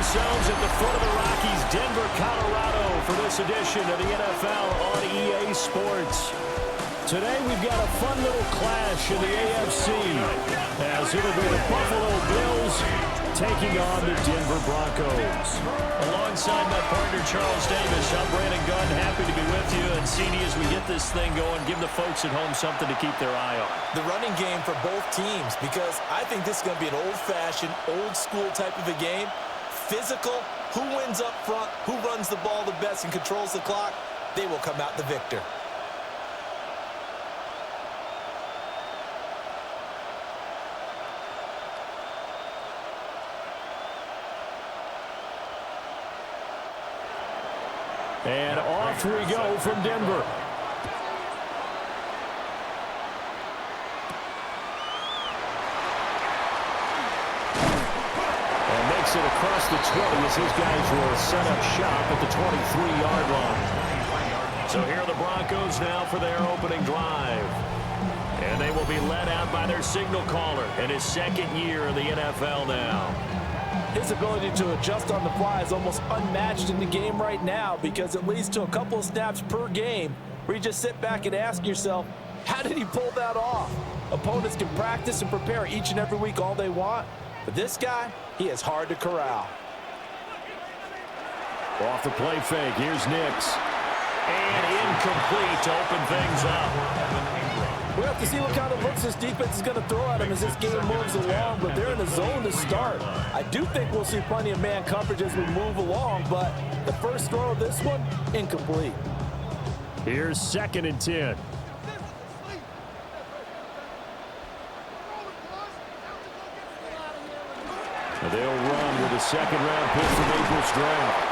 ourselves at the foot of the Rockies, Denver, Colorado, for this edition of the NFL on EA Sports. Today we've got a fun little clash in the AFC, as it'll be the Buffalo Bills taking on the Denver Broncos. Alongside my partner, Charles Davis, I'm Brandon Gunn, happy to be with you. And CD, as we get this thing going, give the folks at home something to keep their eye on. The running game for both teams, because I think this is going to be an old-fashioned, old-school type of a game. Physical, who wins up front, who runs the ball the best and controls the clock, they will come out the victor. And off we go from Denver. And makes it across the 20 as his guys will set up shop at the 23-yard line. So here are the Broncos now for their opening drive. And they will be led out by their signal caller in his second year in the NFL now. His ability to adjust on the fly is almost unmatched in the game right now, because it leads to a couple of snaps per game where you just sit back and ask yourself, how did he pull that off? Opponents can practice and prepare each and every week all they want, but this guy, he is hard to corral. Off the play fake, here's Nix. And incomplete to open things up. We'll have to see what kind of looks this defense is going to throw at him as this game moves along, but they're in the zone to start. I do think we'll see plenty of man coverage as we move along, but the first throw of this one, incomplete. Here's 2nd and 10. They'll run with a second-round pick from April's draft.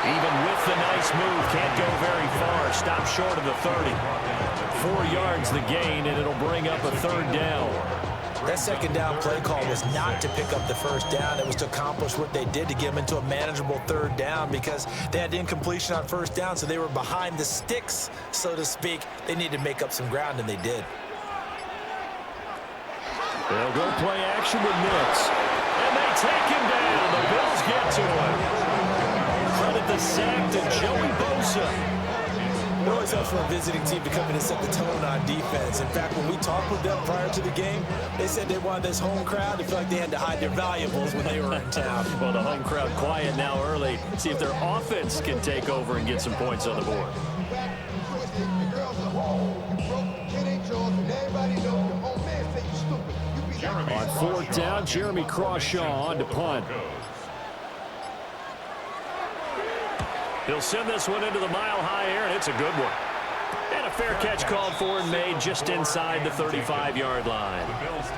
Even with the nice move, can't go very far. Stop short of the 30. 4 yards the gain, and it'll bring up a 3rd down. That second down play call was not to pick up the first down. It was to accomplish what they did to get them into a manageable 3rd down, because they had incompletion on first down, so they were behind the sticks, so to speak. They needed to make up some ground, and they did. They'll go play action with Nix. And they take him down. The Bills get to him. Credit the sack to Joey Bosa. It always helps for a visiting team to come in and set the tone on defense. In fact, when we talked with them prior to the game, they said they wanted this home crowd to feel like they had to hide their valuables when they were in town. Well, the home crowd quiet now early. See if their offense can take over and get some points on the board. On 4th down, Jeremy Crawshaw on to punt. He'll send this one into the mile-high air, and it's a good one. And a fair catch called for and made just inside the 35-yard line.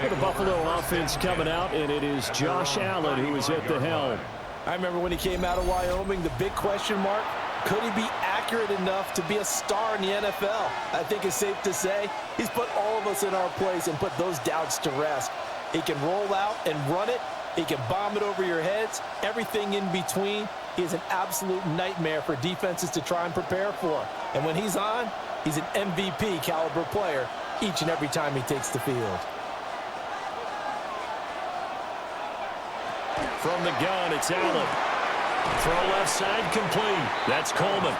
For the Buffalo offense coming out, and it is Josh Allen who is at the helm. I remember when he came out of Wyoming, the big question mark, could he be accurate enough to be a star in the NFL? I think it's safe to say he's put all of us in our place and put those doubts to rest. He can roll out and run it. He can bomb it over your heads. Everything in between. He is an absolute nightmare for defenses to try and prepare for. And when he's on, he's an MVP caliber player each and every time he takes the field. From the gun, it's Allen. Throw left side complete. That's Coleman.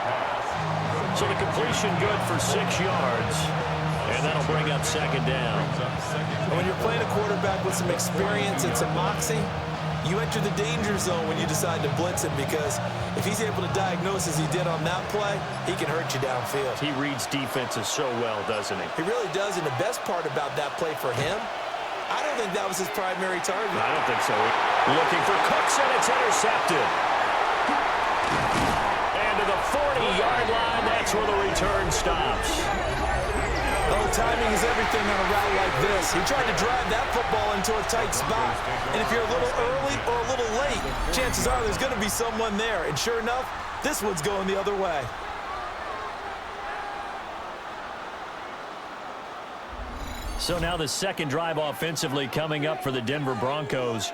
So the completion good for 6 yards. And that'll bring up 2nd down. And when you're playing a quarterback with some experience and some moxie, you enter the danger zone when you decide to blitz him, because if he's able to diagnose as he did on that play, he can hurt you downfield. He reads defenses so well, doesn't he? He really does, and the best part about that play for him, I don't think that was his primary target. I don't think so. Looking for Cooks, and it's intercepted. And to the 40-yard line, that's where the return stops. Oh, timing is everything on a route like this. He tried to drive that football into a tight spot. And if you're a little early or a little late, chances are there's going to be someone there. And sure enough, this one's going the other way. So now the second drive offensively coming up for the Denver Broncos.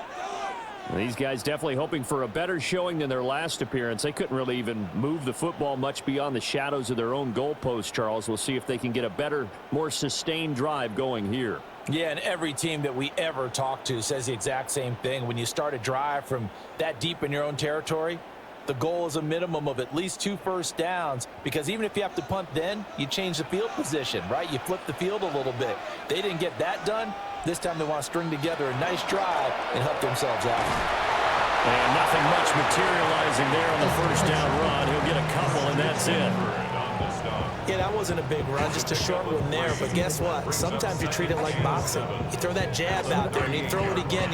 These guys definitely hoping for a better showing than their last appearance. They couldn't really even move the football much beyond the shadows of their own goalpost, Charles. We'll see if they can get a better, more sustained drive going here. Yeah, and every team that we ever talk to says the exact same thing. When you start a drive from that deep in your own territory, the goal is a minimum of at least 2 first downs, because even if you have to punt then, you change the field position, right? You flip the field a little bit. They didn't get that done. This time they want to string together a nice drive and help themselves out. And nothing much materializing there on the first down run. He'll get a couple, and that's it. Yeah, that wasn't a big run, just a short one there. But guess what? Sometimes you treat it like boxing. You throw that jab out there, and you throw it again,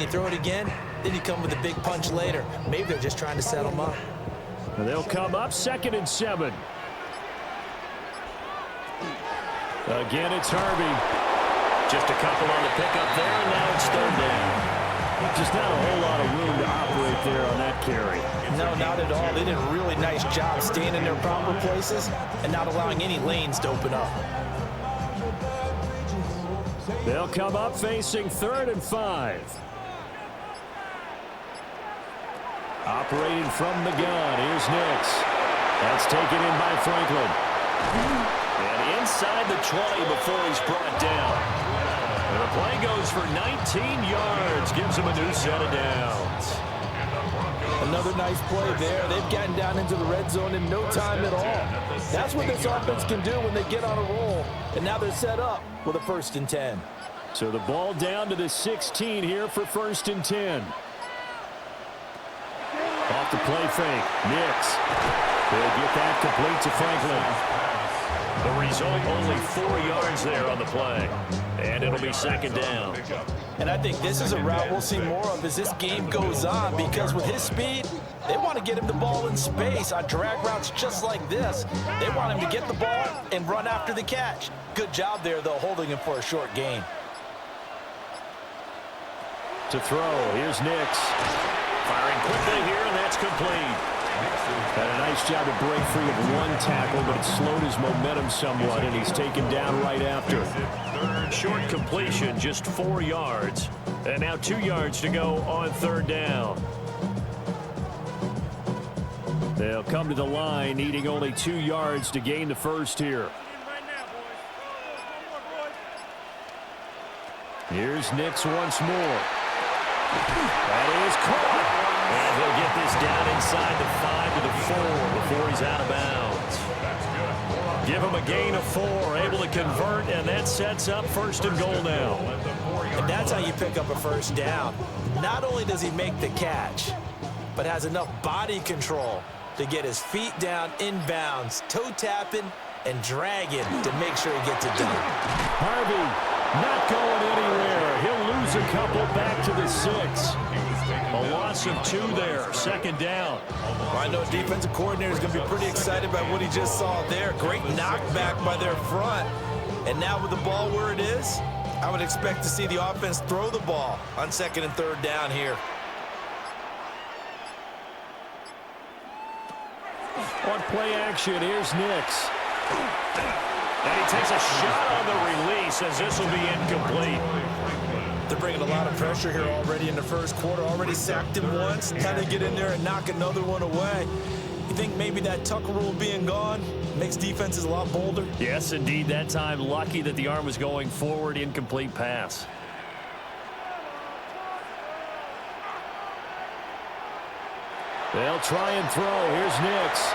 then you come with a big punch later. Maybe they're just trying to set them up. And they'll come up 2nd and 7. Again, it's Harvey. Just a couple on the pickup there, and now it's 3rd down. Just not a whole lot of room to operate there on that carry. No, not at all. They did a really nice job staying in their proper places and not allowing any lanes to open up. They'll come up facing 3rd and 5. Operating from the gun, here's Nix. That's taken in by Franklin. And inside the 20 before he's brought down. And the play goes for 19 yards, gives him a new set of downs. Another nice play there. They've gotten down into the red zone in no time at all. That's what this offense can do when they get on a roll. And now they're set up with a 1st and 10. So the ball down to the 16 here for 1st and 10. Off the play fake, Nix. They'll get that complete to Franklin. The result, only 4 yards there on the play. And it'll be 2nd down. And I think this is a route we'll see more of as this game goes on, because with his speed, they want to get him the ball in space on drag routes just like this. They want him to get the ball and run after the catch. Good job there, though, holding him for a short gain. To throw, here's Nix. Firing quickly here, and that's complete. Had a nice job to break free of one tackle, but it slowed his momentum somewhat, and he's taken down right after. Short completion, just 4 yards. And now 2 yards to go on 3rd down. They'll come to the line, needing only 2 yards to gain the first here. Here's Nix once more. That is caught. And he'll get this down inside the 5 to the 4 before he's out of bounds. Give him a gain of 4, able to convert, and that sets up 1st and goal now. And that's how you pick up a 1st down. Not only does he make the catch, but has enough body control to get his feet down inbounds, toe tapping, and dragging to make sure he gets it done. Harvey not going anywhere. He'll lose a couple back to the 6. A loss of 2 there, 2nd down. Well, I know defensive coordinator is going to be pretty excited by what he just saw there. Great knockback by their front. And now with the ball where it is, I would expect to see the offense throw the ball on 2nd and 3rd down here. On play action, here's Nix. And he takes a shot on the release as this will be incomplete. They're bringing a lot of pressure here already in the 1st quarter. Already sacked him once. Time to get in there and knock another one away. You think maybe that Tucker rule being gone makes defenses a lot bolder? Yes, indeed. That time, lucky that the arm was going forward. Incomplete pass. They'll try and throw. Here's Nix.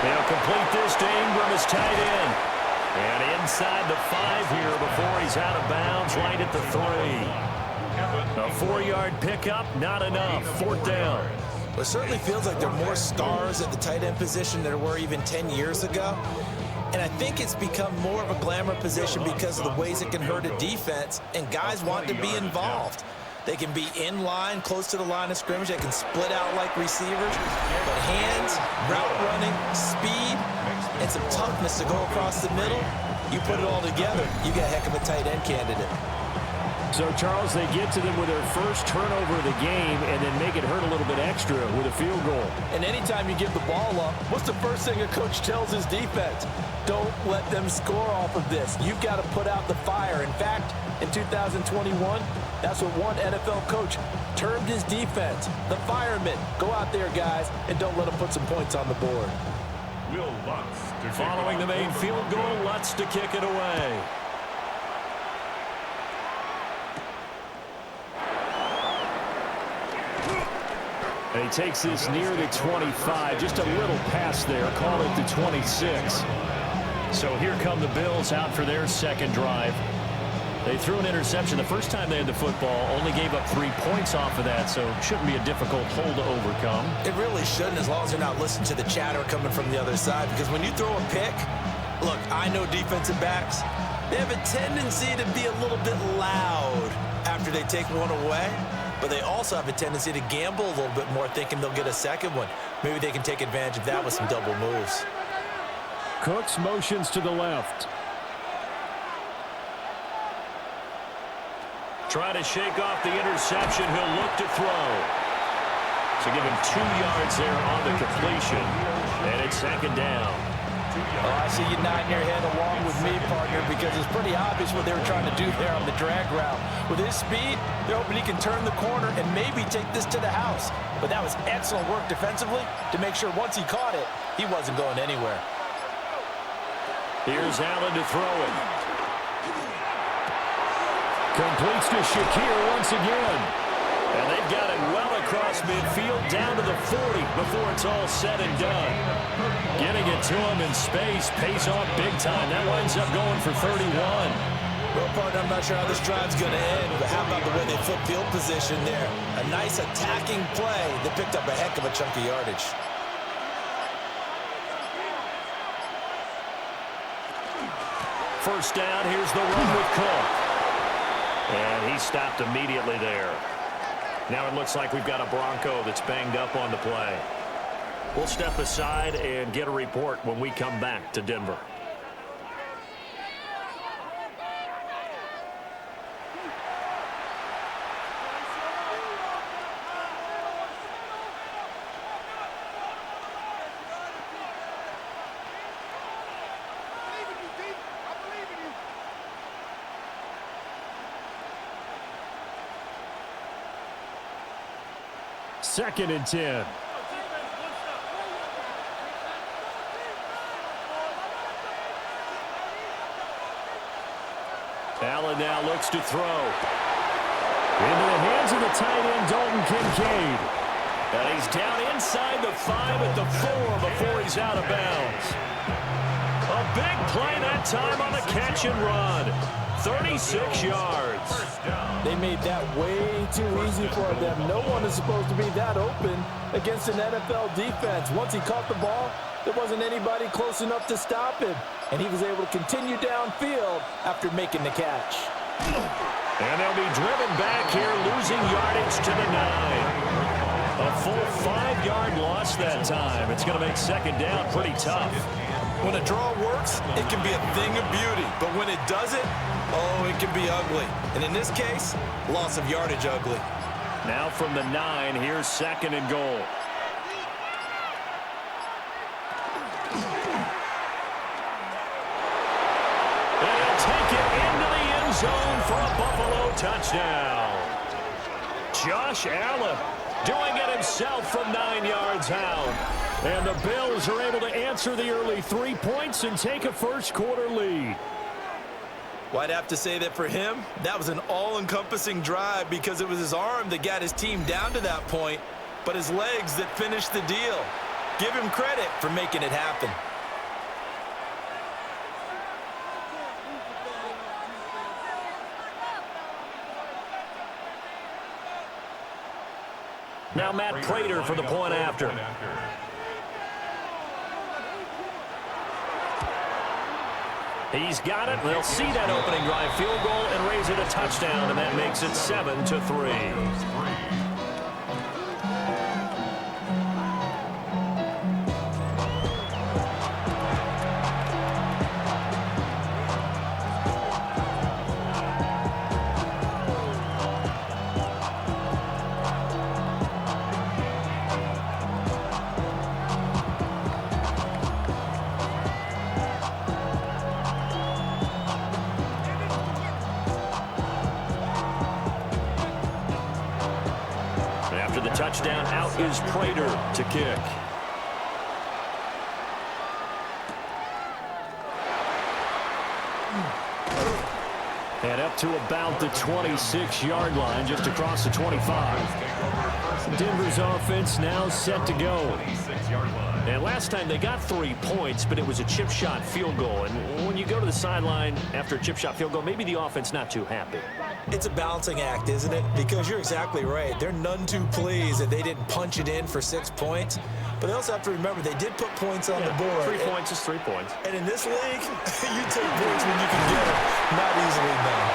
They'll complete this to Ingram as tight end. And inside the 5 here before he's out of bounds, right at the 3. A 4-yard pickup, not enough. 4th down. Well, it certainly feels like there are more stars at the tight end position than there were even 10 years ago. And I think it's become more of a glamour position because of the ways it can hurt a defense, and guys want to be involved. They can be in line, close to the line of scrimmage. They can split out like receivers. But hands, route running, speed, and some toughness to go across the middle, you put it all together, you get a heck of a tight end candidate. So, Charles, they get to them with their first turnover of the game and then make it hurt a little bit extra with a field goal. And anytime you give the ball up, what's the first thing a coach tells his defense? Don't let them score off of this. You've got to put out the fire. In fact, in 2021, That's what one NFL coach termed his defense. The firemen. Go out there, guys, and don't let them put some points on the board. Following the main field goal, Lutz to kick it away. And he takes this near the 25. Just a little pass there. Call it the 26. So here come the Bills out for their second drive. They threw an interception the first time they had the football, only gave up 3 points off of that, so it shouldn't be a difficult hole to overcome. It really shouldn't, as long as you're not listening to the chatter coming from the other side, because when you throw a pick, look, I know defensive backs, they have a tendency to be a little bit loud after they take one away, but they also have a tendency to gamble a little bit more, thinking they'll get a second one. Maybe they can take advantage of that with some double moves. Cooks motions to the left. Try to shake off the interception. He'll look to throw. So give him 2 yards there on the completion. And it's second down. Oh, I see you nodding your head along with me, partner, because it's pretty obvious what they were trying to do there on the drag route. With his speed, they're hoping he can turn the corner and maybe take this to the house. But that was excellent work defensively to make sure once he caught it, he wasn't going anywhere. Here's Allen to throw it. Completes to Shakir once again. And they've got it well across midfield down to the 40 before it's all said and done. Getting it to him in space pays off big time. That winds up going for 31. Well, partner, I'm not sure how this drive's going to end, but how about the way they flip field position there? A nice attacking play that picked up a heck of a chunk of yardage. First down, here's the run with Cook. And he stopped immediately there. Now it looks like we've got a Bronco that's banged up on the play. We'll step aside and get a report when we come back to Denver. Second and 10. Allen now looks to throw. Into the hands of the tight end, Dalton Kincaid. And he's down inside the 5 at the 4 before he's out of bounds. A big play that time on the catch and run. 36 yards. They made that way too easy for them. No one is supposed to be that open against an NFL defense. Once he caught the ball, there wasn't anybody close enough to stop him. And he was able to continue downfield after making the catch. And they'll be driven back here, losing yardage to the 9. A full 5-yard loss that time. It's going to make second down pretty tough. When a draw works, it can be a thing of beauty. But when it doesn't, oh, it can be ugly. And in this case, loss of yardage ugly. Now from the 9, here's second and goal. And he'll take it into the end zone for a Buffalo touchdown. Josh Allen doing it himself from 9 yards out. And the Bills are able to answer the early 3 points and take a first-quarter lead. Well, I'd have to say that for him, that was an all-encompassing drive because it was his arm that got his team down to that point, but his legs that finished the deal. Give him credit for making it happen. Now Matt Prater for the point after. He's got it. They'll see that opening drive field goal and raise it a touchdown, and that makes it 7-3. After the touchdown, out is Prater to kick. And up to about the 26-yard line, just across the 25. Denver's offense now set to go. And last time they got 3 points, but it was a chip shot field goal. And when you go to the sideline after a chip shot field goal, maybe the offense not too happy. It's a balancing act, isn't it? Because you're exactly right. They're none too pleased that they didn't punch it in for 6 points. But they also have to remember they did put points on the board. 3 points is 3 points. And in this league, you take points when you can get them. Not easily done.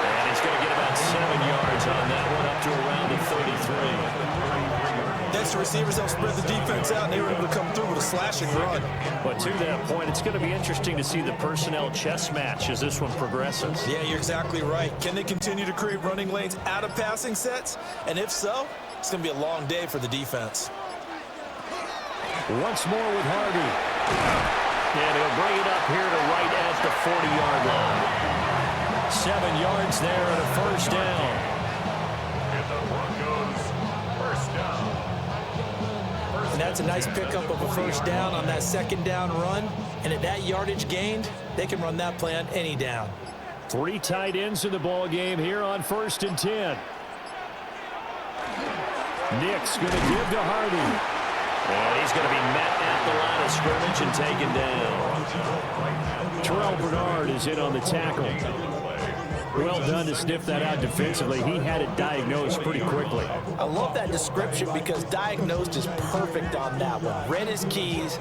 And he's going to get about 7 yards on that one, up to around the 33. Next, the receivers help spread the defense out, and they were able to come through with a slashing run. But to that point, it's going to be interesting to see the personnel chess match as this one progresses. Yeah, you're exactly right. Can they continue to create running lanes out of passing sets? And if so, it's going to be a long day for the defense. Once more with Hardy. And he'll bring it up here to right at the 40-yard line. 7 yards there and a first down. And the Broncos, first down. And that's a nice pickup of a first down on that second down run. And at that yardage gained, they can run that play on any down. 3 tight ends in the ball game here on 1st and 10. Nick's going to give to Hardy. And he's going to be met at the line of scrimmage and taken down. Terrell Bernard is in on the tackle. Well done to sniff that out defensively. He had it diagnosed pretty quickly. I love that description because diagnosed is perfect on that one. Read his keys,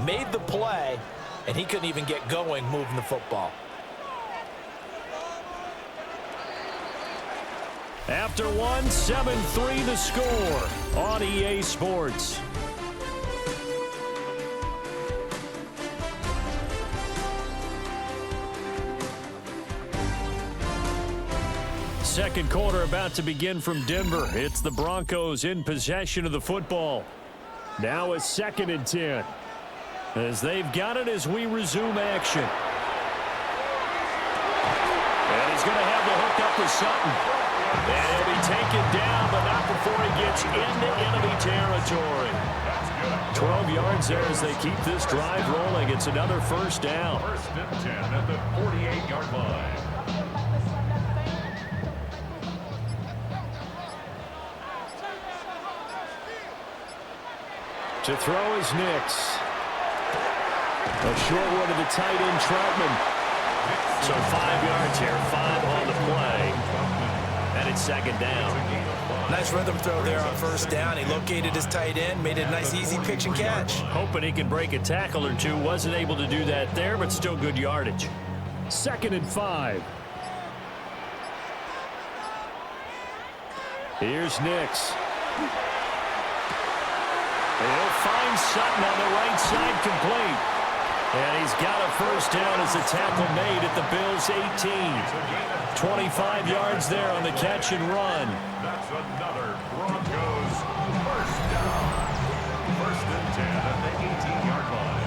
made the play, and he couldn't even get going moving the football. After one, 7-3 the score on EA Sports. Second quarter about to begin from Denver. It's the Broncos in possession of the football. Now a 2nd and 10. As they've got it as we resume action. And he's going to have the hook up to Sutton. And he'll be taken down, but not before he gets into enemy territory. 12 yards there as they keep this drive rolling. It's another first down. 1st and 10 at the 48-yard line. To throw is Nix. A short one to the tight end, Troutman. So 5 yards here, 5 on the play. And it's 2nd down. Nice rhythm throw there on 1st down. He located his tight end, made a nice easy pitch and catch. Hoping he can break a tackle or two. Wasn't able to do that there, but still good yardage. 2nd and 5. Here's Nix. He'll find Sutton on the right side complete. And he's got a first down as the tackle made at the Bills' 18. 25 yards there on the catch and run. That's another Broncos first down. 1st and 10 at the 18-yard line.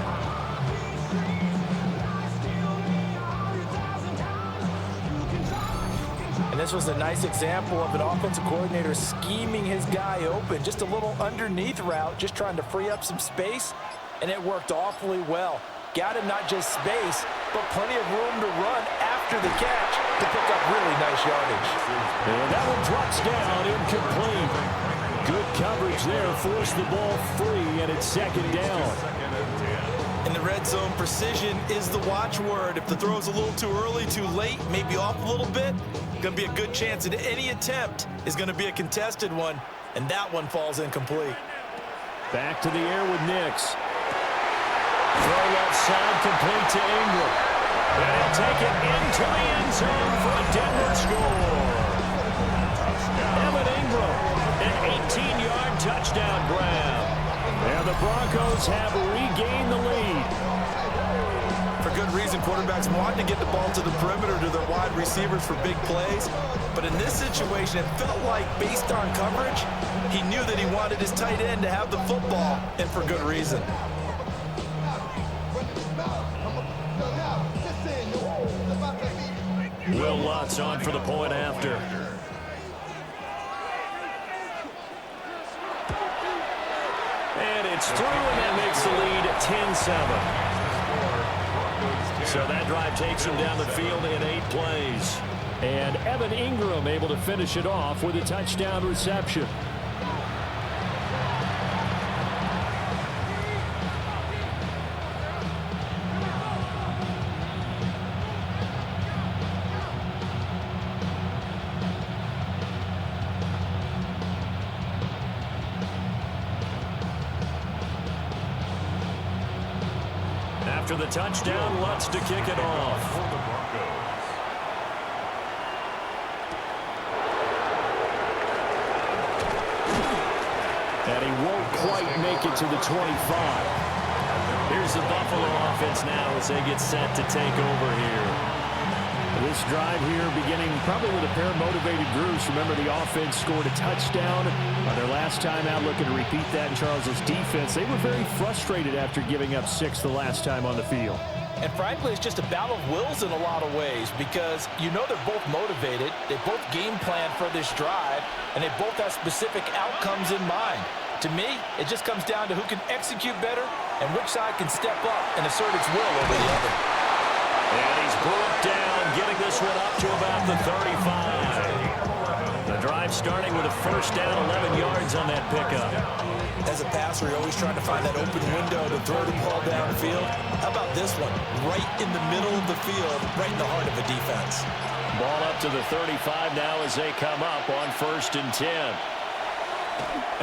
And this was a nice example of an offensive coordinator scheming his guy open. Just a little underneath route, just trying to free up some space, and it worked awfully well. Got him not just space, but plenty of room to run after the catch to pick up really nice yardage. And that one drops down, incomplete. Good coverage there, forced the ball free, and it's 2nd down. In the red zone, precision is the watchword. If the throw's a little too early, too late, maybe off a little bit, going to be a good chance that any attempt is going to be a contested one, and that one falls incomplete. Back to the air with Nix. Throw left side, complete to Ingram. And he'll take it into the end zone for a Denver score. Evan Ingram, an 18-yard touchdown grab. And the Broncos have regained the lead. For good reason, quarterbacks want to get the ball to the perimeter to their wide receivers for big plays. But in this situation, it felt like, based on coverage, he knew that he wanted his tight end to have the football, and for good reason. Will Lutz on for the point after. And it's through, and that makes the lead 10-7. So that drive takes him down the field in 8 plays. And Evan Ingram able to finish it off with a touchdown reception. After the touchdown, Lutz to kick it off. For the Broncos. And he won't quite make it to the 25. Here's the Buffalo offense now as they get set to take over here. This drive here beginning probably with a pair of motivated groups. Remember, the offense scored a touchdown on their last time out, looking to repeat that in Charles's defense. They were very frustrated after giving up 6 the last time on the field. And frankly, it's just a battle of wills in a lot of ways because you know they're both motivated, they both game plan for this drive, and they both have specific outcomes in mind. To me, it just comes down to who can execute better and which side can step up and assert its will over the other. And he's brought down, getting this one up to about the 35. The drive starting with a first down, 11 yards on that pickup. As a passer, you're always trying to find that open window to throw the ball downfield. How about this one? Right in the middle of the field, right in the heart of a defense. Ball up to the 35 now as they come up on 1st and 10.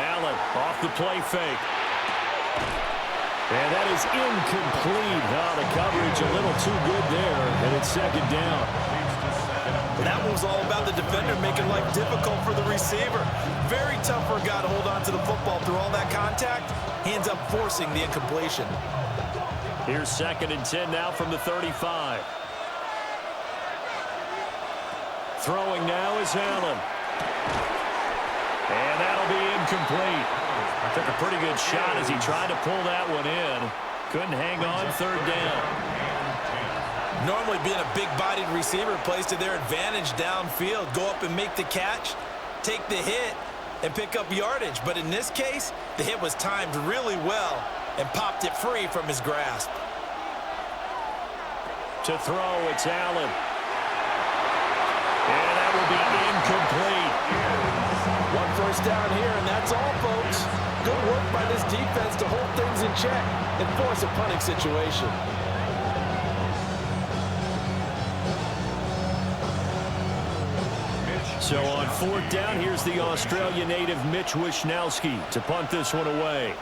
Allen off the play fake. And that is incomplete. Oh, the coverage a little too good there, and it's 2nd down. That was all about the defender making life difficult for the receiver. Very tough for a guy to hold on to the football through all that contact. He ends up forcing the incompletion. Here's 2nd and 10 now from the 35. Throwing now is Allen. And that'll be incomplete. Took a pretty good shot as he tried to pull that one in. Couldn't hang on, 3rd down. Normally being a big-bodied receiver plays to their advantage downfield. Go up and make the catch, take the hit, and pick up yardage. But in this case, the hit was timed really well and popped it free from his grasp. To throw, it's Allen. And that will be incomplete. 1 first down here, and that's all, folks. Good work by this defense to hold things in check and force a punting situation. So on 4th down, here's the Australia native Mitch Wishnowski to punt this one away.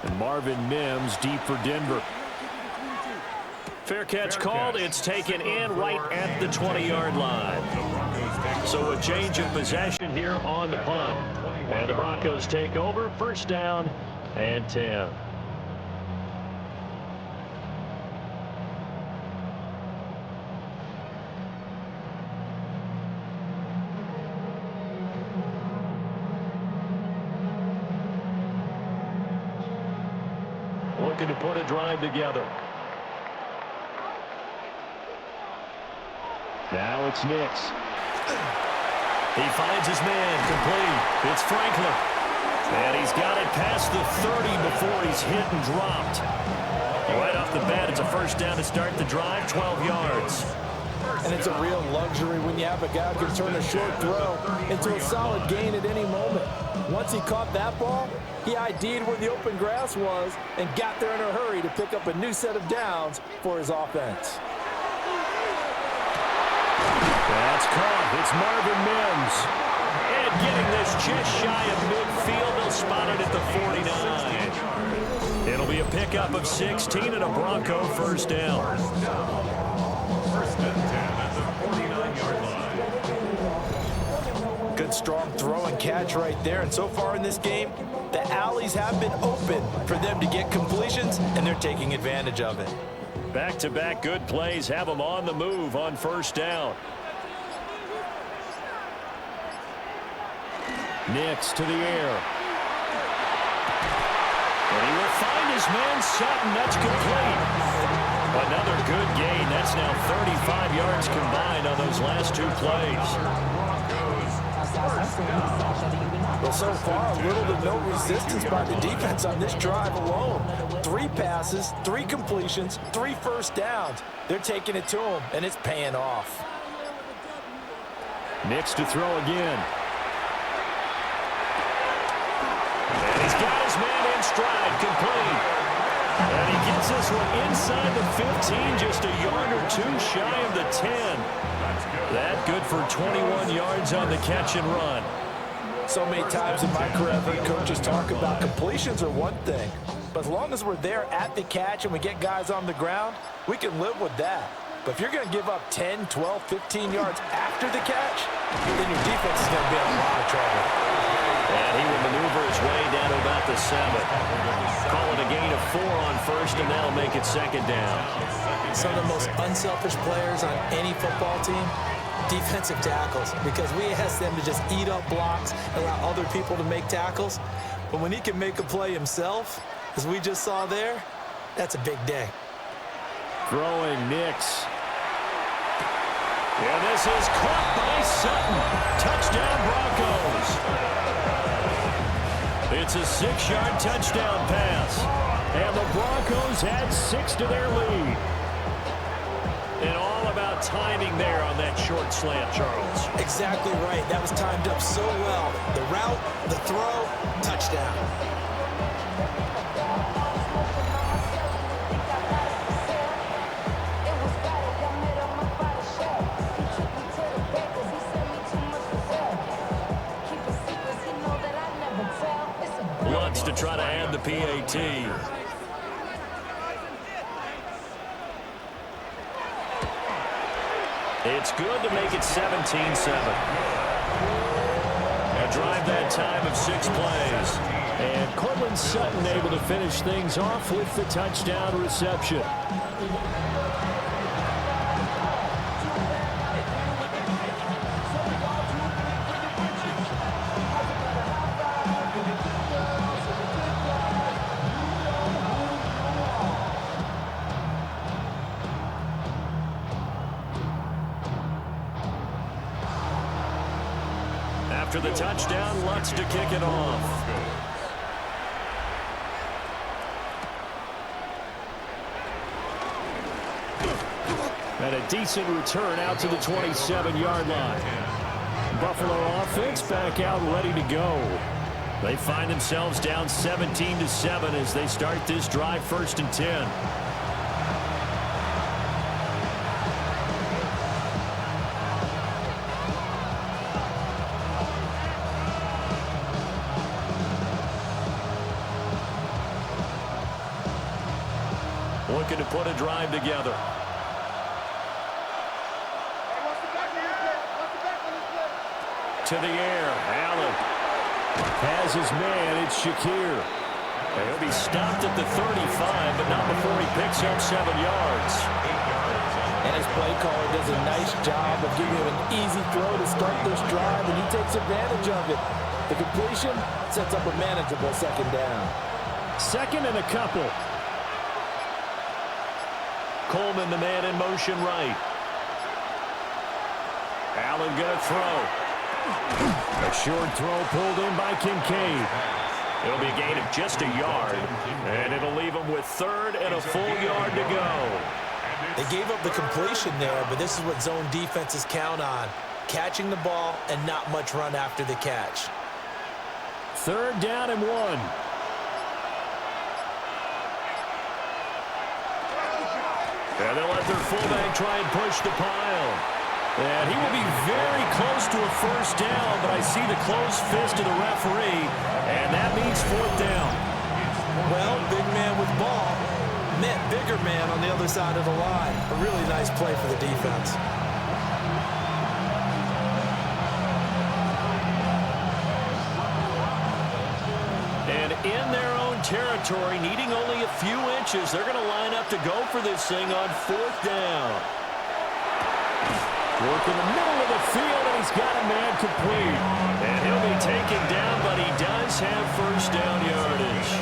And Marvin Mims deep for Denver. Fair catch called. It's taken in right at the 20-yard line. So a change of possession here on the punt. And the Broncos take over, 1st down and 10. Looking to put a drive together. Now it's Nix. He finds his man, complete. It's Franklin. And he's got it past the 30 before he's hit and dropped. Right off the bat, it's a 1st down to start the drive, 12 yards. And it's a real luxury when you have a guy who can turn a short throw into a solid gain at any moment. Once he caught that ball, he ID'd where the open grass was and got there in a hurry to pick up a new set of downs for his offense. That's caught. It's Marvin Mims. And getting this just shy of midfield. They'll spot it at the 49. It'll be a pickup of 16 and a Bronco 1st down. 1st and 10 at the 49-yard line. Good strong throw and catch right there. And so far in this game, the alleys have been open for them to get completions, and they're taking advantage of it. Back-to-back good plays have them on the move on 1st down. Nix to the air. And he will find his man Sutton. That's complete. Another good gain. That's now 35 yards combined on those last 2 plays. Well, so far, little to no resistance by the defense on this drive alone. 3 passes, 3 completions, 3 first downs. They're taking it to him, and it's paying off. Nix to throw again. And he's got his man in stride, complete. And he gets this one inside the 15, just a yard or 2 shy of the 10. That good for 21 yards on the catch and run. So many times in my career, I've heard coaches talk about completions are one thing. But as long as we're there at the catch and we get guys on the ground, we can live with that. But if you're going to give up 10, 12, 15 yards after the catch, then your defense is going to be in a lot of trouble. And he will maneuver his way down to about the 7. Call it a gain of 4 on first, and that'll make it second down. Some of the most unselfish players on any football team, defensive tackles, because we ask them to just eat up blocks, allow other people to make tackles. But when he can make a play himself, as we just saw there, that's a big day. Throwing Nix. Yeah, this is caught by Sutton. Touchdown, Broncos. It's a 6-yard touchdown pass. And the Broncos add 6 to their lead. And all about timing there on that short slant, Charles. Exactly right. That was timed up so well. The route, the throw, touchdown. Wants to try to add the PAT. It's good to make it 17-7. A drive that time of 6 plays. And Cortland Sutton able to finish things off with the touchdown reception. After the touchdown, Lutz to kick it off. And a decent return out to the 27-yard line. Buffalo offense back out ready to go. They find themselves down 17-7 as they start this drive, 1st and 10. Looking to put a drive together. To the air, Allen has his man. It's Shakir. And he'll be stopped at the 35, but not before he picks up 7 yards. And his play caller does a nice job of giving him an easy throw to start this drive, and he takes advantage of it. The completion sets up a manageable 2nd down. 2nd and a couple. Coleman, the man in motion right. Allen gonna throw. A short throw pulled in by Kincaid. It'll be a gain of just a yard, and it'll leave him with 3rd and a full yard to go. They gave up the completion there, but this is what zone defenses count on. Catching the ball and not much run after the catch. 3rd down and 1. And they'll let their fullback try and push the pile. And he will be very close to a 1st down, but I see the closed fist of the referee, and that means 4th down. Well, big man with ball meant bigger man on the other side of the line. A really nice play for the defense. And in their own territory, needing only a few inches, they're going to line up to go for this thing on 4th down. Work in the middle of the field, and he's got a man complete. And he'll be taken down, but he does have 1st down yardage.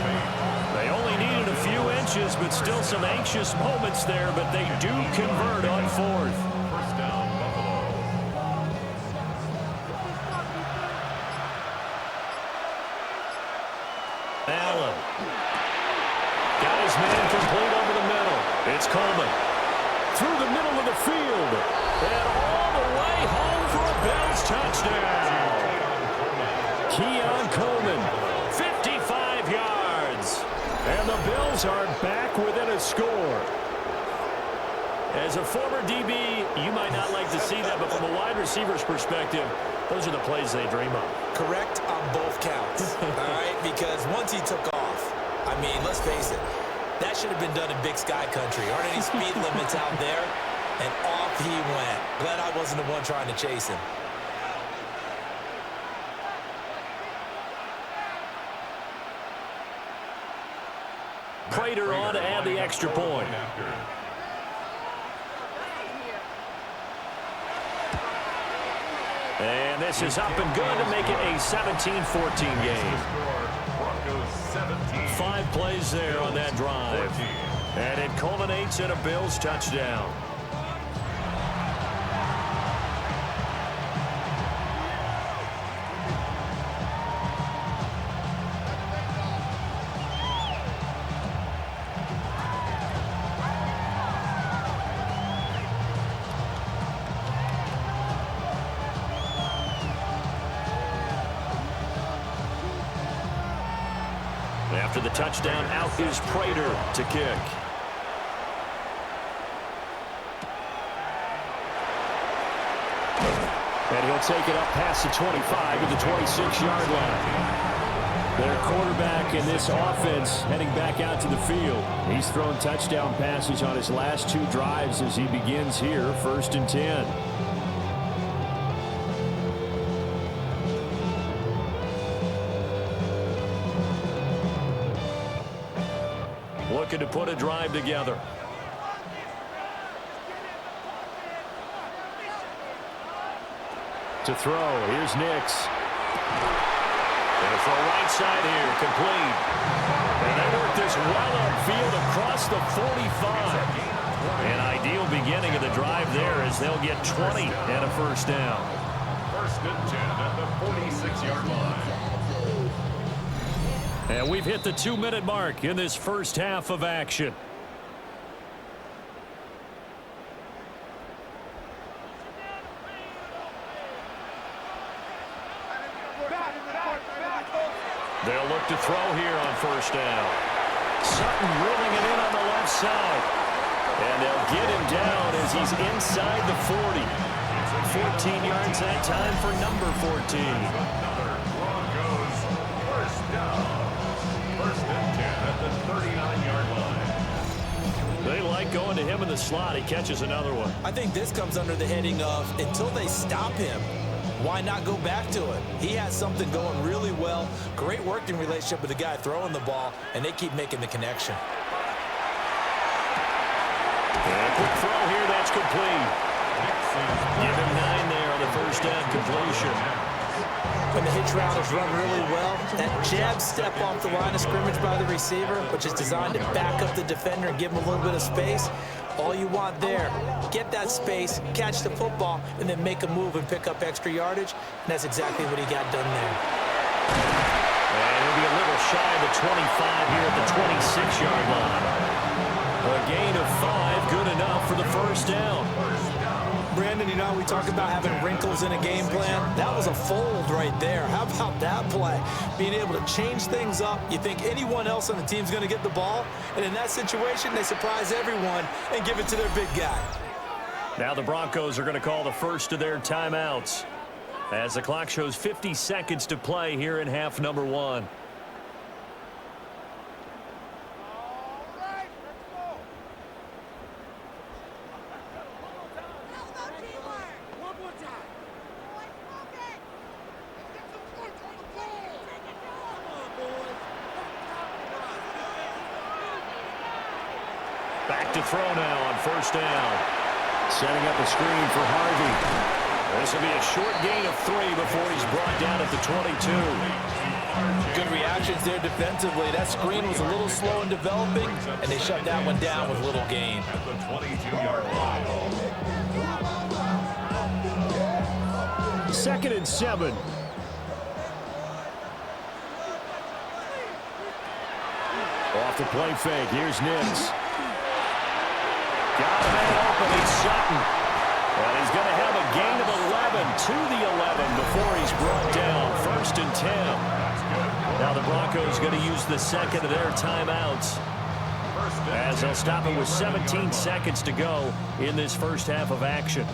They only needed a few inches, but still some anxious moments there, but they do convert on 4th. First down, Buffalo. Allen. Got his man complete over the middle. It's Coleman. Through the middle of the field. And all the way home for a Bills touchdown. Keon Coleman, 55 yards. And the Bills are back within a score. As a former DB, you might not like to see that, but from a wide receiver's perspective, those are the plays they dream of. Correct on both counts, all right? Because once he took off, I mean, let's face it, that should have been done in Big Sky Country. Aren't any speed limits out there? And off he went. Glad I wasn't the one trying to chase him. Prater on to add the extra point. And this is up and good to make it a 17-14 game. 5 plays there on that drive. And it culminates in a Bills touchdown. After the touchdown, out is Prater to kick. And he'll take it up past the 25 to the 26-yard line. Their quarterback in this offense heading back out to the field. He's thrown touchdown passes on his last 2 drives as he begins here, 1st and 10. Looking to put a drive together. To throw, here's Nix. Gonna throw right side here, complete. And they work this well upfield across the 45. An ideal beginning of the drive there as they'll get 20 and a first down. 1st and 10 at the 46-yard line. And we've hit the 2-minute mark in this first half of action. They'll look to throw here on 1st down. Sutton rolling it in on the left side. And they'll get him down as he's inside the 40. 14 yards that time for number 14. Another Broncos 1st down. 1st and 10 at the 39-yard line. They like going to him in the slot. He catches another one. I think this comes under the heading of until they stop him, why not go back to it? He has something going really well. Great working relationship with the guy throwing the ball, and they keep making the connection. And a quick throw here, that's complete. Give him 9 there on the 1st down completion. When the hitch route is run really well, that jab step off the line of scrimmage by the receiver, which is designed to back up the defender and give him a little bit of space, all you want there, get that space, catch the football, and then make a move and pick up extra yardage, and that's exactly what he got done there. And he'll be a little shy of the 25 here at the 26-yard line. A gain of 5, good enough for the 1st down. Brandon, you know, we talk about having wrinkles in a game plan. That was a fold right there. How about that play? Being able to change things up. You think anyone else on the team's going to get the ball, and in that situation, they surprise everyone and give it to their big guy. Now the Broncos are going to call the first of their timeouts as the clock shows 50 seconds to play here in half number 1. Back to throw now on 1st down. Setting up a screen for Harvey. This will be a short gain of 3 before he's brought down at the 22. Good reactions there defensively. That screen was a little slow in developing, and they shut that one down with little gain. At the 22-yard line. 2nd and 7. Off the play fake. Here's Nix. Got a man open. He's Sutton. And he's going to have a gain of 11 to the 11 before he's brought down. 1st and 10. Now the Broncos going to use the second of their timeouts, as they'll stop it with 17 seconds to go in this first half of action.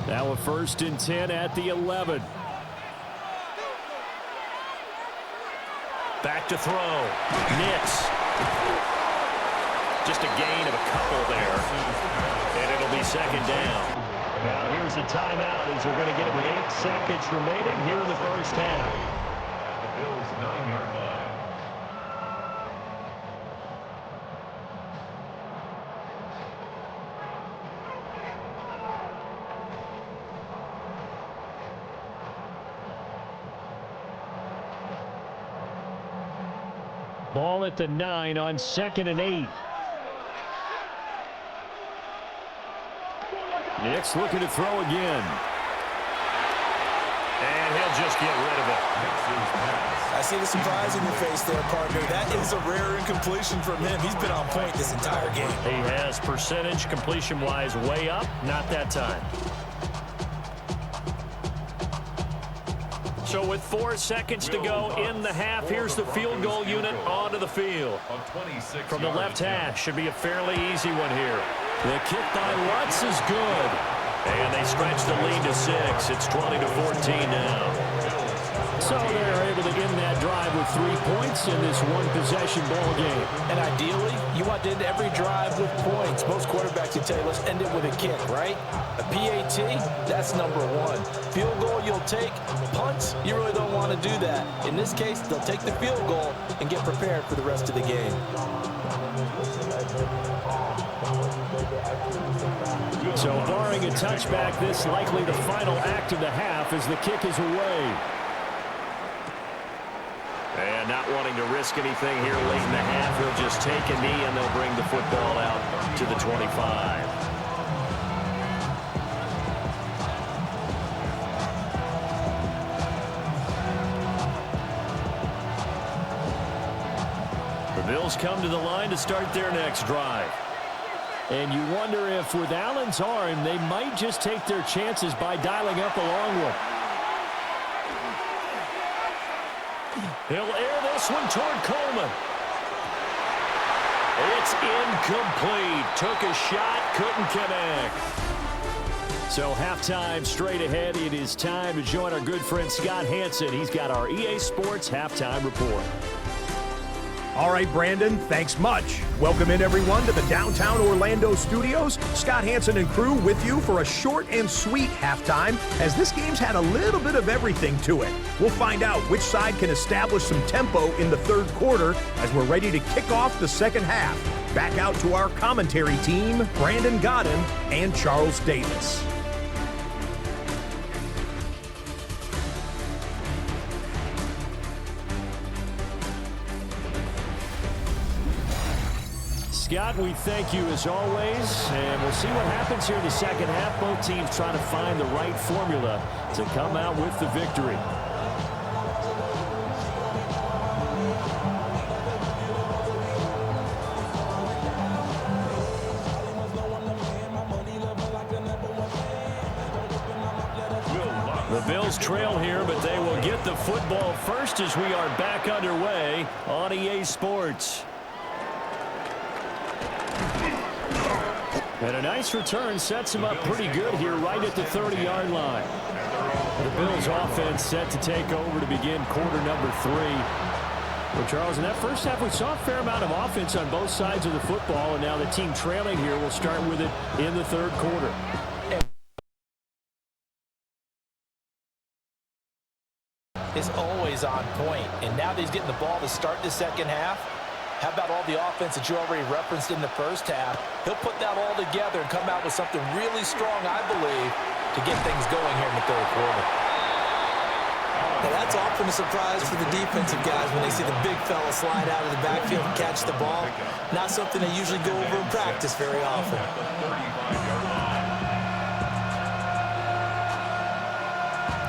Now a 1st and 10 at the 11. Back to throw. Nix. Just a gain of a couple there. And it'll be 2nd down. Now here's a timeout as they're going to get it with 8 seconds remaining here in the first half. The Bills' 9-yard line. Ball at the 9 on 2nd and 8. Nix looking to throw again. And he'll just get rid of it. I see the surprise in your face there, partner. That is a rare incompletion from him. He's been on point this entire game. He has percentage completion-wise way up. Not that time. So with 4 seconds to go in the half, here's the field goal unit onto the field. From the left hash, should be a fairly easy one here. The kick by Lutz is good. And they stretch the lead to 6. It's 20-14 now. So they're able to end that drive with 3 points in this one-possession ball game. And ideally, you want to end every drive with points. Most quarterbacks would tell you, let's end it with a kick, right? A PAT, that's number 1. Field goal you'll take. Punts, you really don't want to do that. In this case, they'll take the field goal and get prepared for the rest of the game. So barring a touchback, this likely the final act of the half as the kick is away. And not wanting to risk anything here late in the half, he'll just take a knee and they'll bring the football out to the 25. The Bills come to the line to start their next drive. And you wonder if with Allen's arm, they might just take their chances by dialing up a long one. He'll air this one toward Coleman. It's incomplete. Took a shot, couldn't connect. So halftime straight ahead. It is time to join our good friend Scott Hanson. He's got our EA Sports halftime report. All right, Brandon, thanks much. Welcome in, everyone, to the downtown Orlando studios. Scott Hanson and crew with you for a short and sweet halftime, as this game's had a little bit of everything to it. We'll find out which side can establish some tempo in the third quarter as we're ready to kick off the second half. Back out to our commentary team, Brandon Godden and Charles Davis. Scott, we thank you as always, and we'll see what happens here in the second half. Both teams trying to find the right formula to come out with the victory. The Bills trail here, but they will get the football first as we are back underway on EA Sports. And a nice return sets him up pretty good here right at the 30-yard line. The Bills offense set to take over to begin quarter number 3. Well, Charles, in that first half, we saw a fair amount of offense on both sides of the football, and now the team trailing here will start with it in the third quarter. Is always on point, and now that he's getting the ball to start the second half, how about all the offense that you already referenced in the first half? He'll put that all together and come out with something really strong, I believe, to get things going here in the third quarter. Now that's often a surprise for the defensive guys when they see the big fella slide out of the backfield and catch the ball. Not something they usually go over in practice very often.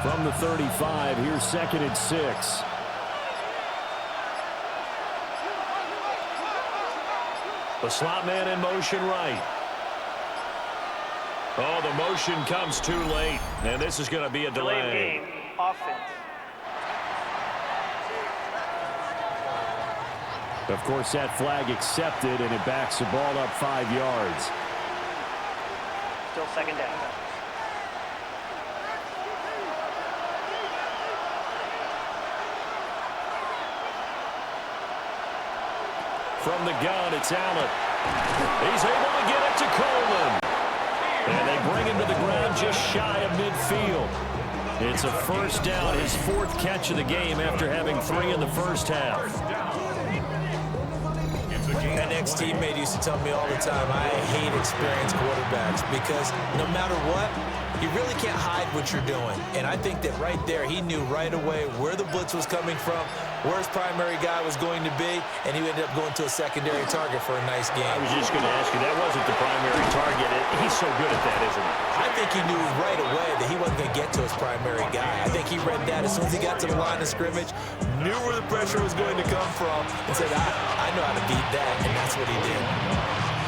From the 35, here's 2nd and 6. The slot man in motion right. Oh, the motion comes too late, and this is going to be a delay. Game. Offense. Of course, that flag accepted, and it backs the ball up 5 yards. Still 2nd down. From the gun, it's Allen. He's able to get it to Coleman. And they bring him to the ground just shy of midfield. It's a 1st down, his 4th catch of the game after having 3 in the first half. An ex-teammate used to tell me all the time, I hate experienced quarterbacks because no matter what, you really can't hide what you're doing. And I think that right there, he knew right away where the blitz was coming from, where his primary guy was going to be, and he ended up going to a secondary target for a nice game. I was just going to ask you, that wasn't the primary target. He's so good at that, isn't he? I think he knew right away that he wasn't going to get to his primary guy. I think he read that as soon as he got to the line of scrimmage, knew where the pressure was going to come from, and said, I know how to beat that, and that's what he did.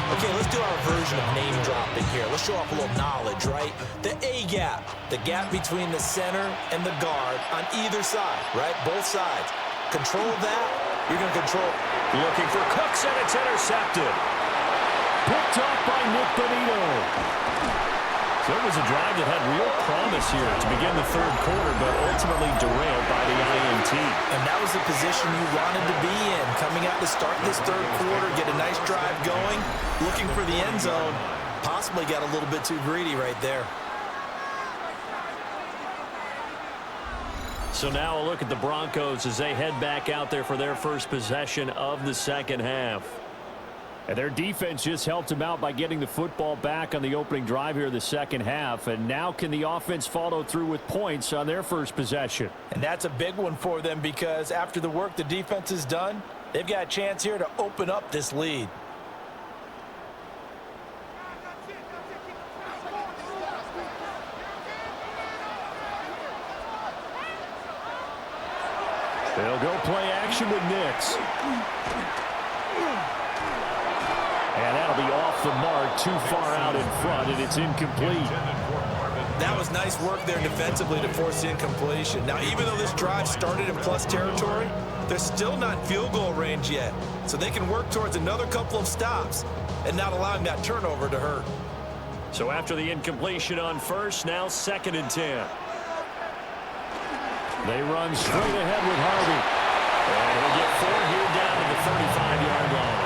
Okay, let's do our version of name dropping here. Let's show off a little knowledge, right? The A-gap, the gap between the center and the guard on either side, right? Both sides. Control that, you're going to control. Looking for Cooks, and it's intercepted. Picked off by Nick Benito. So it was a drive that had real promise here to begin the 3rd quarter, but ultimately derailed by the INT. And that was the position you wanted to be in, coming out to start this 3rd quarter, get a nice drive going, looking for the end zone. Possibly got a little bit too greedy right there. So now a look at the Broncos as they head back out there for their first possession of the 2nd half. And their defense just helped them out by getting the football back on the opening drive here in the 2nd half. And now can the offense follow through with points on their first possession? And that's a big one for them because after the work the defense has done, they've got a chance here to open up this lead. They'll go play action with Nix. And that'll be off the mark, too far out in front, and it's incomplete. That was nice work there defensively to force the incompletion. Now, even though this drive started in plus territory, they're still not in field goal range yet. So they can work towards another couple of stops and not allowing that turnover to hurt. So after the incompletion on 1st, now 2nd and 10. They run straight ahead with Harvey. And he'll get 4 here down to the 35-yard line.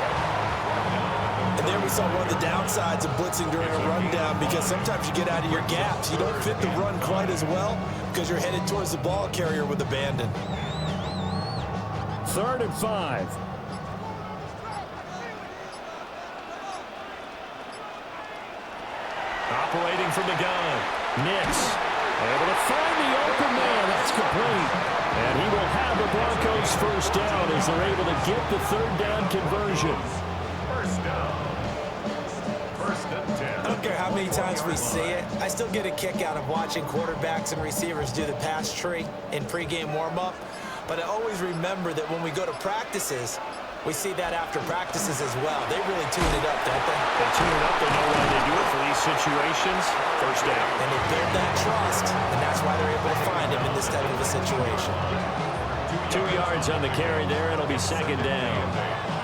And there we saw one of the downsides of blitzing during a rundown because sometimes you get out of your gaps. You don't fit the run quite as well because you're headed towards the ball carrier with abandon. 3rd and 5. Operating from the gun. Nix able to find the open man. That's complete. And he will have the Broncos first down as they're able to get the 3rd down conversion. First down. 1st and 10. I don't care how many times we see it. I still get a kick out of watching quarterbacks and receivers do the pass tree in pregame warm-up. But I always remember that when we go to practices, we see that after practices as well. They really tune it up, don't they? They tune it up. They know why they do it for these situations. First down. And they build that trust, and that's why they're able to find him in this type of a situation. 2 yards on the carry there. It'll be 2nd down.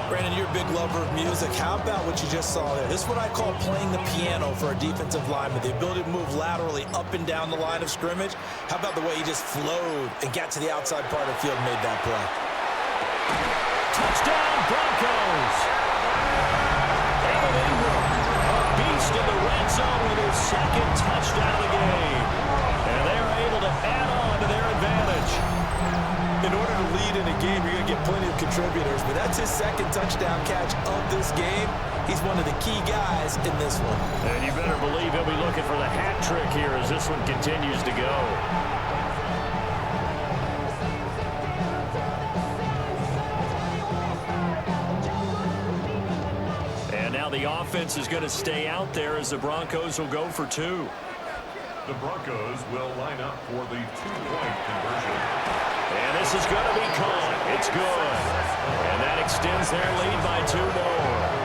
Brandon, you're a big lover of music. How about what you just saw there? This is what I call playing the piano for a defensive lineman. The ability to move laterally up and down the line of scrimmage. How about the way he just flowed and got to the outside part of the field and made that play? Touchdown, Broncos. Evan Ingram, a beast in the red zone with his 2nd touchdown of the game. And they're able to add on to their advantage. In order to lead in a game, you're going to get plenty of contributors, but that's his 2nd touchdown catch of this game. He's one of the key guys in this one. And you better believe he'll be looking for the hat trick here as this one continues to go. And now the offense is going to stay out there as the Broncos will go for 2. The Broncos will line up for the two-point conversion. And this is going to be caught. It's good. And that extends their lead by 2 more.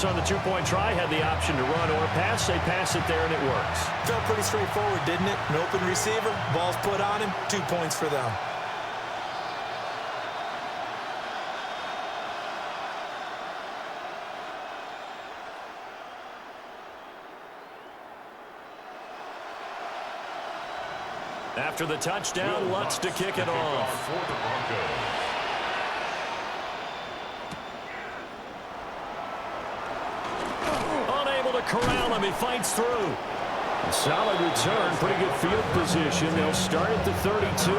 On the two-point try, had the option to run or pass. They pass it there, and it works. Felt pretty straightforward, didn't it? An open receiver, ball's put on him, 2 points for them. After the touchdown, Lutz to kick it off. For the Broncos. Corral him. He fights through. A solid return. Pretty good field position. They'll start at the 32.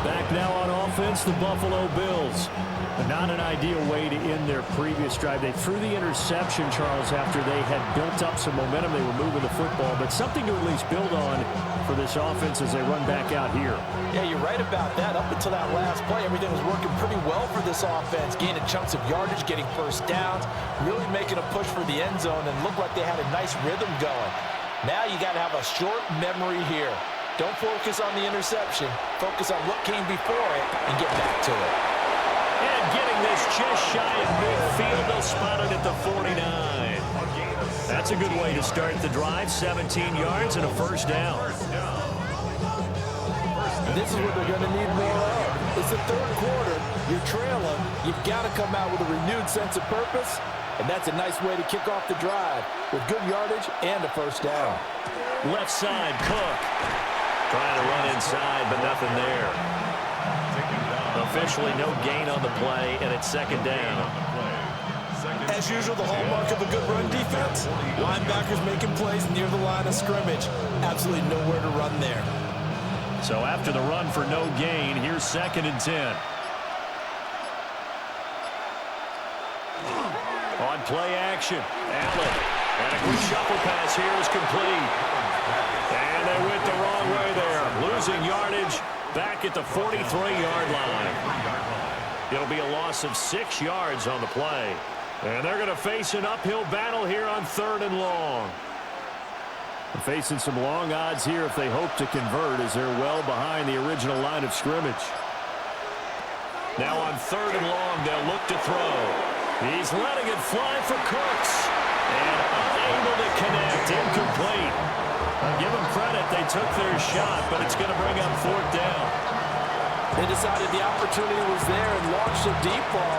Back now on offense, the Buffalo Bills. But not an ideal way to end their previous drive. They threw the interception, Charles, after they had built up some momentum. They were moving the football, but something to at least build on for this offense as they run back out here. Yeah, you're right about that. Up until that last play, everything was working pretty well for this offense, gaining chunks of yardage, getting first downs, really making a push for the end zone, and looked like they had a nice rhythm going. Now you got to have a short memory here. Don't focus on the interception. Focus on what came before it and get back to it. And getting this just shy of midfield, they'll spot it at the 49. That's a good way to start the drive. 17 yards and a first down. And this is what they're going to need more of. It's the third quarter. You're trailing. You've got to come out with a renewed sense of purpose. And that's a nice way to kick off the drive with good yardage and a first down. Left side, Cook. Trying to run inside, but nothing there. Officially no gain on the play, and it's second down. As usual, the hallmark of a good run defense. Linebackers making plays near the line of scrimmage. Absolutely nowhere to run there. So after the run for no gain, here's 2nd and 10. On play action, Allen. And a quick shuffle pass here is complete. And they went the wrong way there. Losing yardage back at the 43-yard line. It'll be a loss of 6 yards on the play. And they're going to face an uphill battle here on 3rd and long. They're facing some long odds here if they hope to convert, as they're well behind the original line of scrimmage. Now on 3rd and long, they'll look to throw. He's letting it fly for Cooks. And unable to connect. Incomplete. I'll give them credit. They took their shot, but it's going to bring up 4th down. They decided the opportunity was there and launched a deep ball,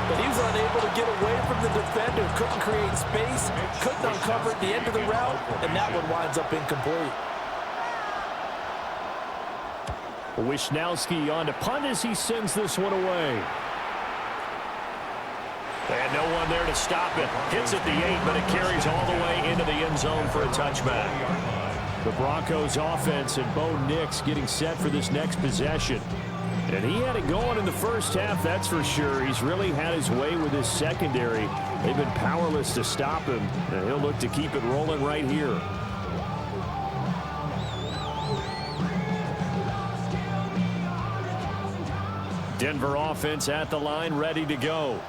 but he was unable to get away from the defender. Couldn't create space, couldn't uncover at the end of the route, and that one winds up incomplete. Wisnowski on to punt as he sends this one away. And no one there to stop it. Hits at the 8, but it carries all the way into the end zone for a touchback. The Broncos offense and Bo Nix getting set for this next possession. And he had it going in the first half, that's for sure. He's really had his way with his secondary. They've been powerless to stop him, and he'll look to keep it rolling right here. Denver offense at the line, ready to go.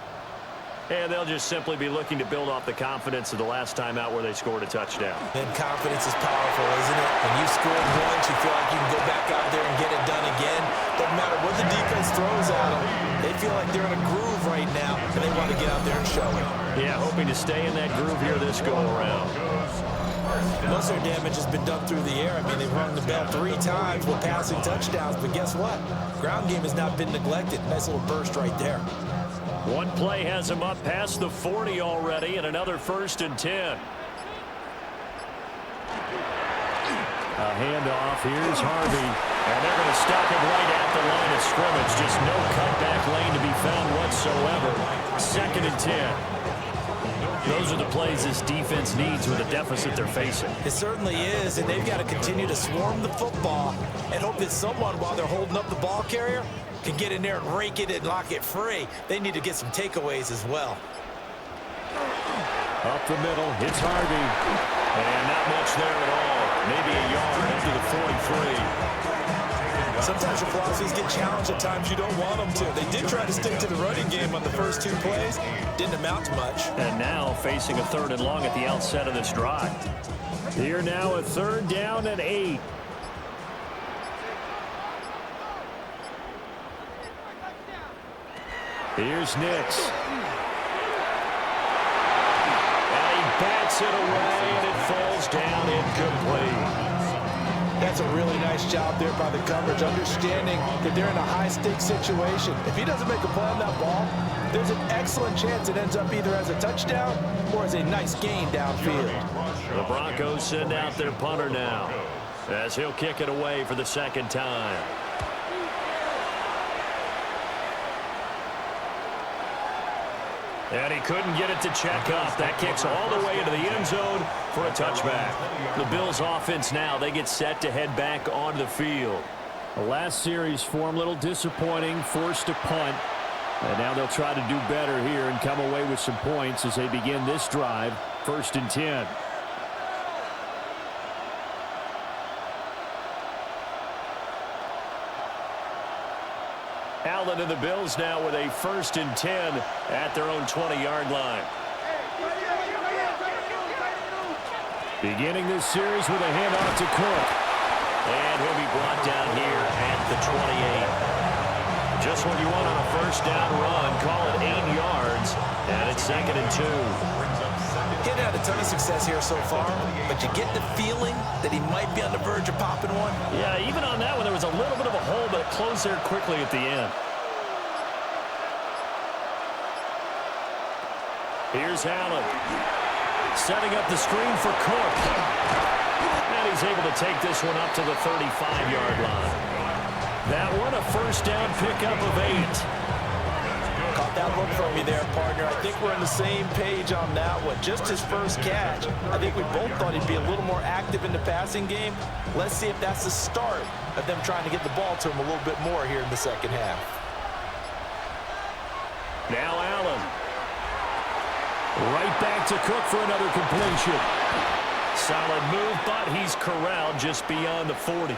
And they'll just simply be looking to build off the confidence of the last time out where they scored a touchdown. And confidence is powerful, isn't it? When you scored once, you feel like you can go back out there and get it done again. Doesn't matter what the defense throws at them. They feel like they're in a groove right now, and they want to get out there and show it. Yeah, hoping to stay in that groove here this go-around. Most of their damage has been done through the air. I mean, they've rung the bell 3 times with passing touchdowns, but guess what? Ground game has not been neglected. Nice little burst right there. One play has him up past the 40 already, and another 1st and 10. A handoff. Here's Harvey. And they're going to stop him right at the line of scrimmage. Just no cutback lane to be found whatsoever. 2nd and 10. Those are the plays this defense needs with the deficit they're facing. It certainly is, and they've got to continue to swarm the football and hope that someone, while they're holding up the ball carrier, can get in there and rake it and lock it free. They need to get some takeaways as well. Up the middle, it's Harvey. And not much there at all. Maybe a yard into the 43. Sometimes your philosophies get challenged at times you don't want them to. They did try to stick to the running game on the first 2 plays. Didn't amount to much. And now facing a 3rd and long at the outset of this drive. Here now a 3rd down and 8. Here's Nix. And he bats it away, and it falls down incomplete. That's a really nice job there by the coverage, understanding that they're in a high-stakes situation. If he doesn't make a play on that ball, there's an excellent chance it ends up either as a touchdown or as a nice gain downfield. The Broncos send out their punter now, as he'll kick it away for the 2nd time. And he couldn't get it to check up. That kicks all the way into the end zone for a touchback. The Bills offense now, they get set to head back onto the field. The last series for them, a little disappointing, forced to punt. And now they'll try to do better here and come away with some points as they begin this drive, 1st and 10. Allen and the Bills now with a 1st and 10 at their own 20-yard line. Beginning this series with a handoff to Cook. And he'll be brought down here at the 28. Just what you want on a 1st down run. Call it 8 yards. And it's 2nd and 2. Getting had a ton of success here so far, but you get the feeling that he might be on the verge of popping one. Yeah, even on that one, there was a little bit of a hole, but it closed there quickly at the end. Here's Allen. Setting up the screen for Cook. And he's able to take this one up to the 35-yard line. That one, a 1st down pickup of 8. Caught that look from you there, partner. I think we're on the same page on that one. Just his first catch. I think we both thought he'd be a little more active in the passing game. Let's see if that's the start of them trying to get the ball to him a little bit more here in the 2nd half. Now Allen. Right back to Cook for another completion. Solid move, but he's corralled just beyond the 40.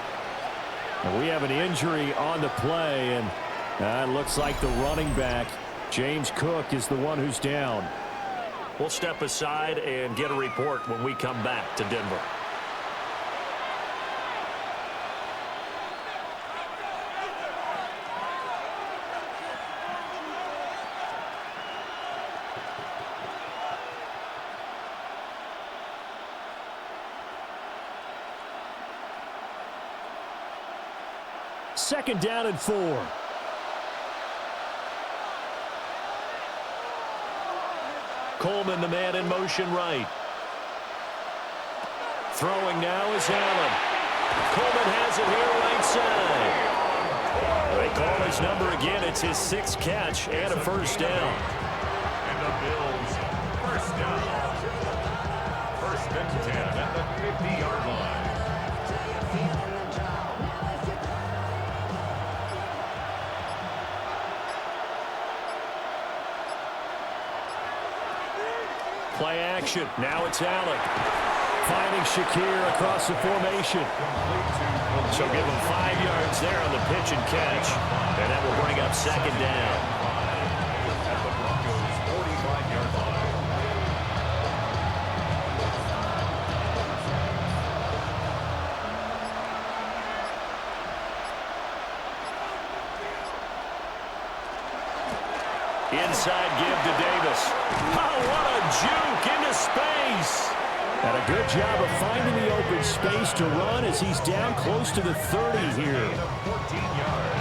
And we have an injury on the play, and it looks like the running back, James Cook, is the one who's down. We'll step aside and get a report when we come back to Denver. Second down and 4. Coleman, the man in motion right. Throwing now is Allen. Coleman has it here right side. They call his number again. It's his 6th catch and a 1st down. And the Bills, 1st down. 1st and 10 at the 50-yard line. Play action. Now it's Allen. Finding Shakir across the formation. So give him 5 yards there on the pitch and catch. And that will bring up 2nd down. At the Broncos' 45-yard line. Inside give to Davis. Oh, what a juke into space. And a good job of finding the open space to run as he's down close to the 30 here.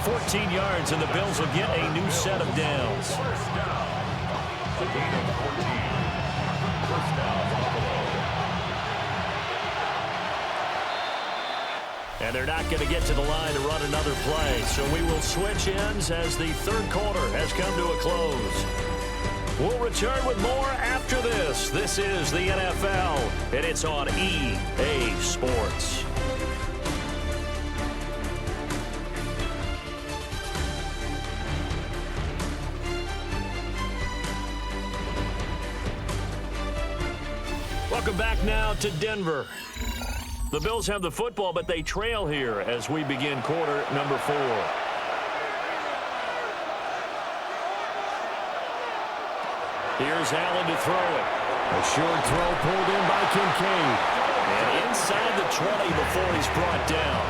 14 yards, and the Bills will get a new set of downs. 1st down. A gain of 14. 1st down, Buffalo. And they're not going to get to the line to run another play. So we will switch ends as the 3rd quarter has come to a close. We'll return with more after this. This is the NFL, and it's on EA Sports. Welcome back now to Denver. The Bills have the football, but they trail here as we begin quarter number 4. Here's Allen to throw it. A short throw pulled in by Kincaid. And inside the 20 before he's brought down.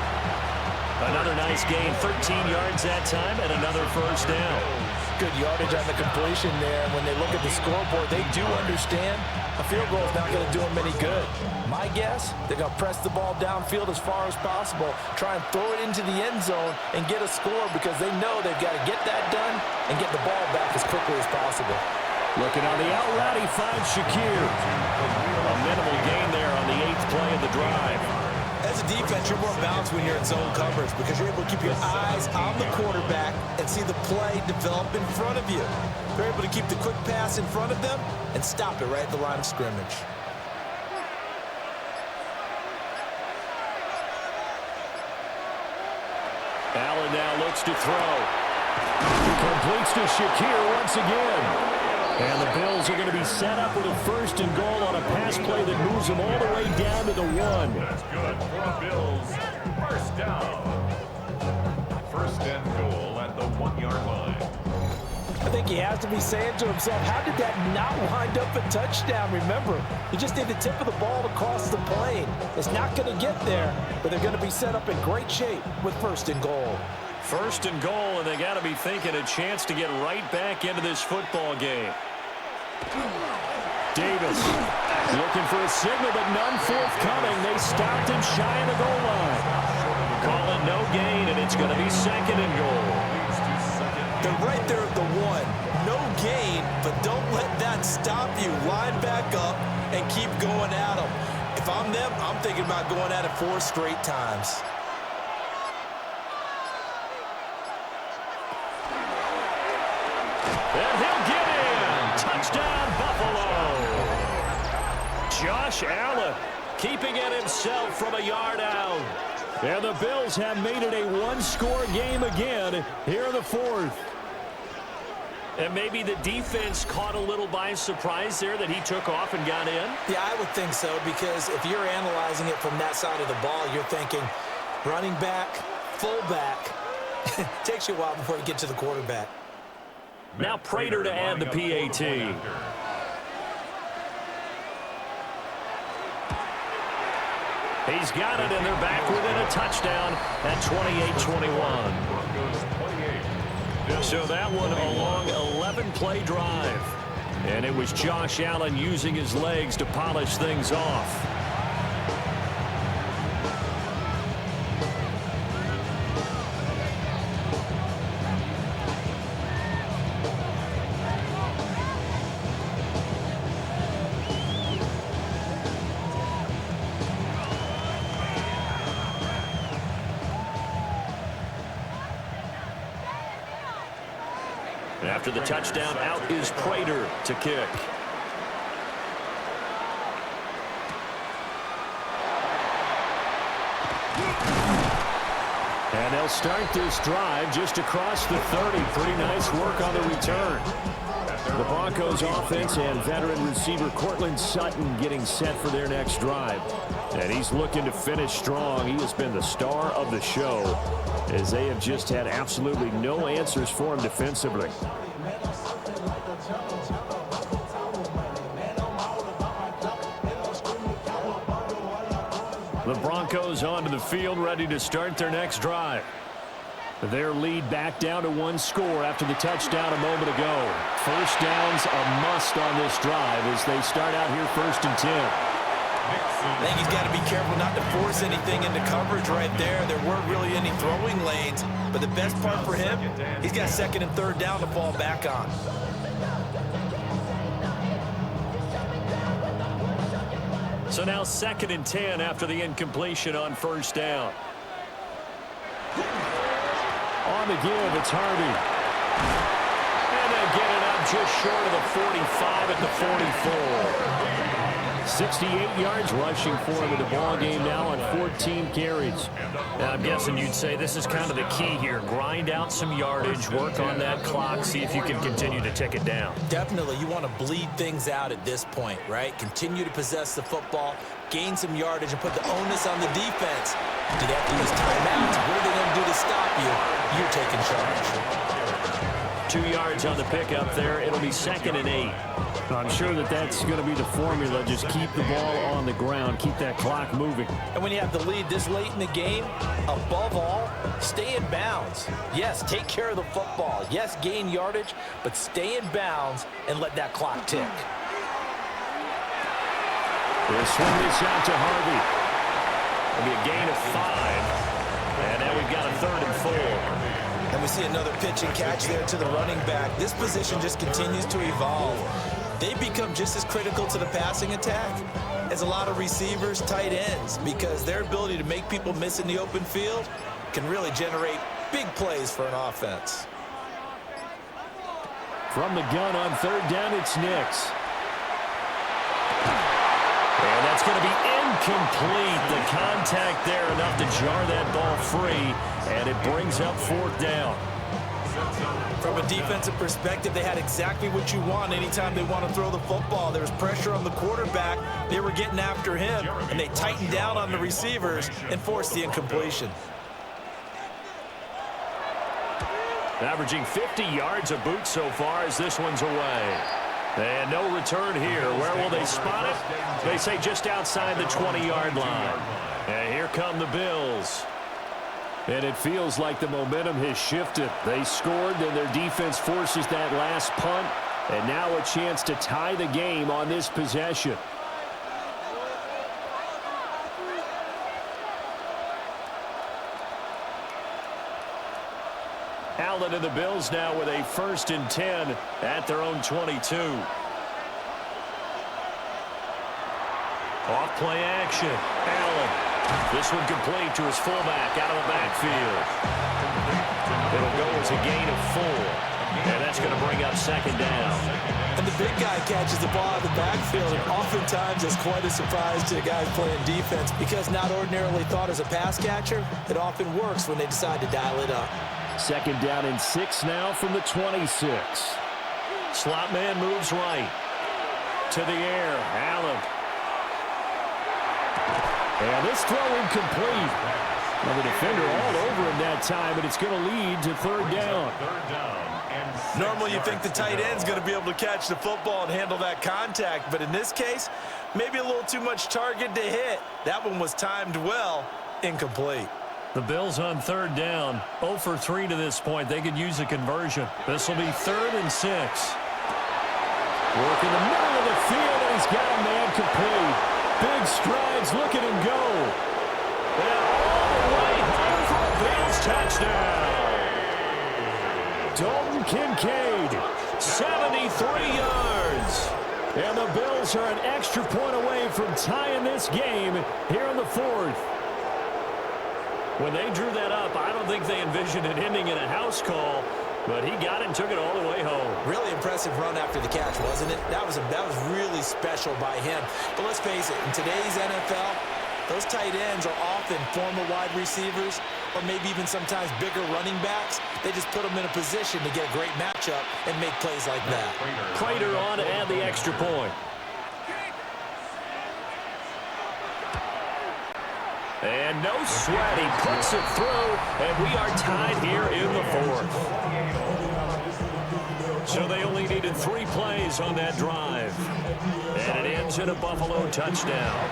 Another nice gain, 13 yards that time, and another first down. Good yardage on the completion there. When they look at the scoreboard, they do understand a field goal is not going to do them any good. My guess, they're going to press the ball downfield as far as possible, try and throw it into the end zone and get a score because they know they've got to get that done and get the ball back as quickly as possible. Looking on the out route, he finds Shakir. A minimal gain there on the 8th play of the drive. As a defense, you're more balanced when you're in zone coverage because you're able to keep your eyes on the quarterback and see the play develop in front of you. You're able to keep the quick pass in front of them and stop it right at the line of scrimmage. Allen now looks to throw. He completes to Shakir once again. And the Bills are going to be set up with a 1st and goal on a pass play that moves them all the way down to the 1. That's good for the Bills. First down. 1st and goal at the 1-yard line. I think he has to be saying to himself, how did that not wind up a touchdown? Remember, you just need the tip of the ball to cross the plane. It's not going to get there, but they're going to be set up in great shape with 1st and goal. 1st and goal, and they got to be thinking a chance to get right back into this football game. Davis looking for a signal, but none forthcoming. They stopped him shy of the goal line. Call it no gain, and it's going to be 2nd and goal. They're right there at the 1. No gain, but don't let that stop you. Line back up and keep going at them. If I'm them, I'm thinking about going at it 4 straight times. And he'll get in. Touchdown, Buffalo. Josh Allen keeping it himself from a yard out. And the Bills have made it a 1-score game again here in the 4th. And maybe the defense caught a little by surprise there that he took off and got in? Yeah, I would think so, because if you're analyzing it from that side of the ball, you're thinking running back, fullback. Takes you a while before you get to the quarterback. Now Prater to add the PAT. He's got it, and they're back within a touchdown at 28-21. So that one a long 11-play drive. And it was Josh Allen using his legs to polish things off. After the touchdown, out is Prater to kick. And they'll start this drive just across the 30. Pretty nice work on the return. The Broncos offense and veteran receiver Cortland Sutton getting set for their next drive. And he's looking to finish strong. He has been the star of the show, as they have just had absolutely no answers for him defensively. The Broncos onto the field, ready to start their next drive. Their lead back down to 1 score after the touchdown a moment ago. First down's a must on this drive as they start out here 1st and 10. I think he's got to be careful not to force anything into coverage right there. There weren't really any throwing lanes, but the best part for him, he's got 2nd and 3rd down to fall back on. So now 2nd and 10 after the incompletion on 1st down. On the give, it's Harvey. And they get it up just short of the 45 at the 44. 68 yards rushing for him in the ball game now on 14 carries. Now, I'm guessing you'd say this is kind of the key here. Grind out some yardage, work on that clock, see if you can continue to tick it down. Definitely, you want to bleed things out at this point, right? Continue to possess the football, gain some yardage, and put the onus on the defense. Do they have to use timeouts? What are they going to do to stop you? You're taking charge. 2 yards on the pickup there. It'll be 2nd and 8. I'm sure that's going to be the formula. Just keep the ball on the ground. Keep that clock moving. And when you have the lead this late in the game, above all, stay in bounds. Yes, take care of the football. Yes, gain yardage, but stay in bounds and let that clock tick. They'll swing this out to Harvey. It'll be a gain of 5. And now we've got a 3rd and 4. And we see another pitch and catch there to the running back. This position just continues to evolve. They become just as critical to the passing attack as a lot of receivers, tight ends, because their ability to make people miss in the open field can really generate big plays for an offense. From the gun on 3rd down, it's Nix. And that's going to be incomplete. The contact there enough to jar that ball free, and it brings up 4th down. From a defensive perspective, they had exactly what you want anytime they want to throw the football. There was pressure on the quarterback. They were getting after him, and they tightened down on the receivers and forced the incompletion. Averaging 50 yards a boot so far as this one's away. And no return here. Where will they spot it? They say just outside the 20-yard line. And here come the Bills. And it feels like the momentum has shifted. They scored, then their defense forces that last punt. And now a chance to tie the game on this possession. Allen and the Bills now with a 1st and 10 at their own 22. Off play action. Allen. This one complete to his fullback out of the backfield. It'll go as a gain of 4. And that's going to bring up 2nd down. And the big guy catches the ball out of the backfield, and oftentimes it's quite a surprise to guys playing defense because not ordinarily thought as a pass catcher, it often works when they decide to dial it up. 2nd down and 6 now from the 26. Slot man moves right. To the air. Allen. And this throw incomplete. Well, the defender all over him that time, but it's going to lead to 3rd down. Normally you think the tight end's going to be able to catch the football and handle that contact, but in this case, maybe a little too much target to hit. That one was timed well, incomplete. The Bills on 3rd down, 0 for 3 to this point. They could use a conversion. This will be 3rd and 6. Work in the middle of the field, and he's got a man complete. Big strides, look at him go. And all the way home for a Bills touchdown. Dalton Kincaid, 73 yards. And the Bills are an extra point away from tying this game here in the 4th. When they drew that up, I don't think they envisioned it ending in a house call, but he got it and took it all the way home. Really impressive run after the catch, wasn't it? That was really special by him. But let's face it, in today's NFL, those tight ends are often former wide receivers or maybe even sometimes bigger running backs. They just put them in a position to get a great matchup and make plays like that. Prater on to add the extra point. And no sweat, he puts it through, and we are tied here in the 4th. So they only needed 3 plays on that drive. And it ends in a Buffalo touchdown.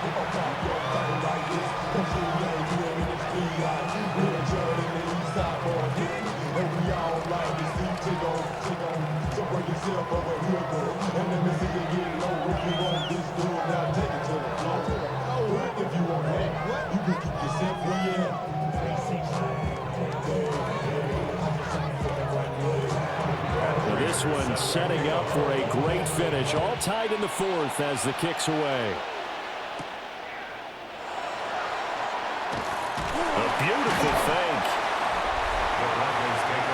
This one setting up for a great finish. All tied in the 4th as the kick's away. A beautiful fake.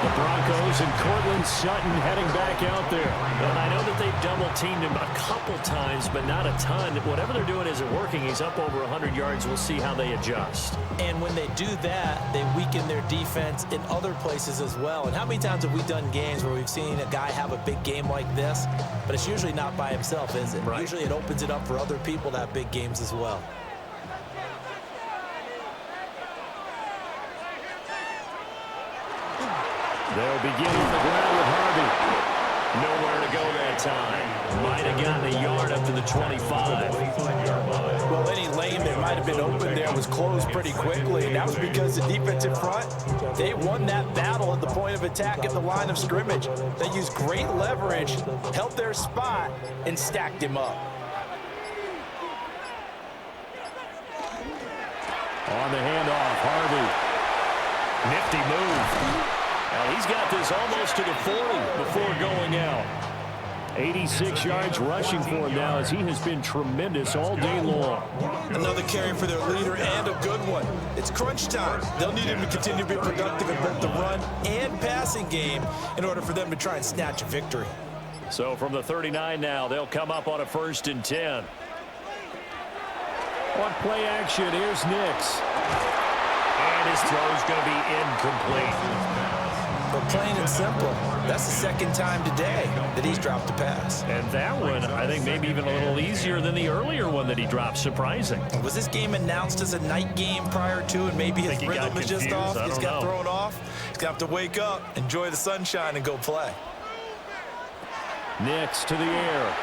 The Broncos Broncos and Cortland Sutton heading back out there. And I know that they've double-teamed him a couple times, but not a ton. Whatever they're doing isn't working. He's up over 100 yards. We'll see how they adjust. And when they do that, they weaken their defense in other places as well. And how many times have we done games where we've seen a guy have a big game like this, but it's usually not by himself, is it? Right. Usually it opens it up for other people to have big games as well. They'll begin on the ground with Harvey. Nowhere to go that time. Might have gotten a yard up to the 25. Well, any lane that might have been open there was closed pretty quickly, and that was because the defensive front, they won that battle at the point of attack at the line of scrimmage. They used great leverage, held their spot, and stacked him up. On the handoff, Harvey. Nifty move. Now he's got this almost to the 40 before going out. 86 yards rushing for him now as he has been tremendous all day long. Another carry for their leader and a good one. It's crunch time. They'll need him to continue to be productive in both the run and passing game in order for them to try and snatch a victory. So from the 39 now, they'll come up on a 1st and 10. On play action, here's Nix. And his throw's going to be incomplete. But plain and simple, that's the second time today that he's dropped a pass. And that one, I think, maybe even a little easier than the earlier one that he dropped. Surprising. Was this game announced as a night game prior to, and maybe his rhythm is just off? He's got thrown off. He's got to wake up, enjoy the sunshine, and go play. Nix to the air.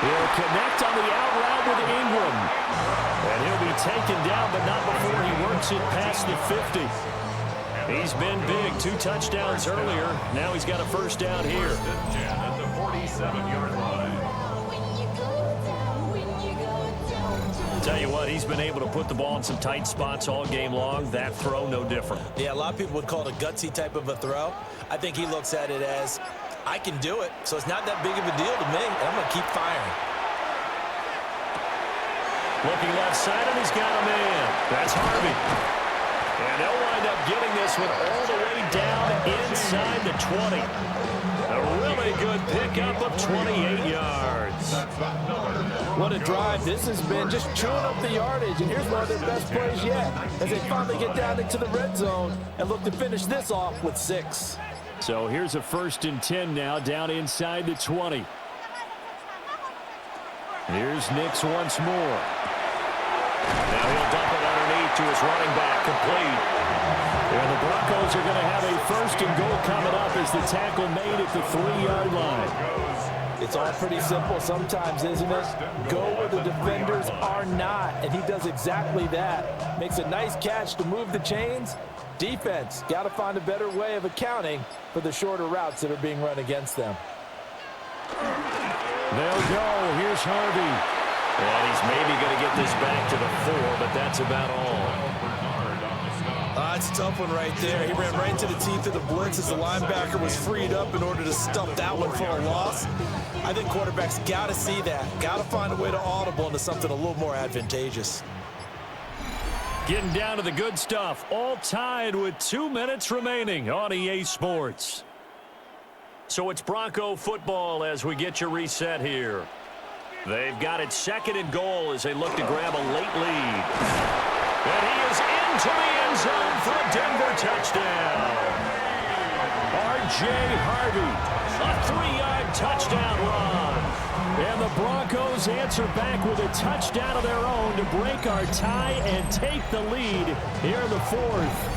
He'll connect on the out route with Ingram. And he'll be taken down, but not before he works it past the 50. He's been big. 2 touchdowns earlier. Now he's got a 1st down here. At the 47-yard line. Tell you what, he's been able to put the ball in some tight spots all game long. That throw, no different. Yeah, a lot of people would call it a gutsy type of a throw. I think he looks at it as, I can do it, so it's not that big of a deal to me, and I'm going to keep firing. Looking left side, and he's got a man. That's Harvey. And they'll wind up getting this one all the way down inside the 20. A really good pickup of 28 yards. What a drive this has been, just chewing up the yardage. And here's one of their best plays yet, as they finally get down into the red zone and look to finish this off with 6. So here's a 1st and 10 now, down inside the 20. Here's Nix once more. Now he'll dump it underneath to his running back, complete. And the Broncos are going to have a 1st and goal coming up as the tackle made at the 3-yard line. It's all pretty simple sometimes, isn't it? Go where the defenders are not, and he does exactly that. Makes a nice catch to move the chains. Defense, got to find a better way of accounting for the shorter routes that are being run against them. They'll go. Here's Harvey. And he's maybe going to get this back to the 4, but that's about all. It's a tough one right there. He ran right into the teeth of the blitz as the linebacker was freed up in order to stuff that one for a loss. I think quarterbacks got to see that. Got to find a way to audible into something a little more advantageous. Getting down to the good stuff. All tied with 2 minutes remaining on EA Sports. So it's Bronco football as we get you reset here. They've got it 2nd and goal as they look to grab a late lead. And he is into the end zone for a Denver touchdown. R.J. Harvey, a 3-yard touchdown run. And the Broncos answer back with a touchdown of their own to break our tie and take the lead here in the 4th.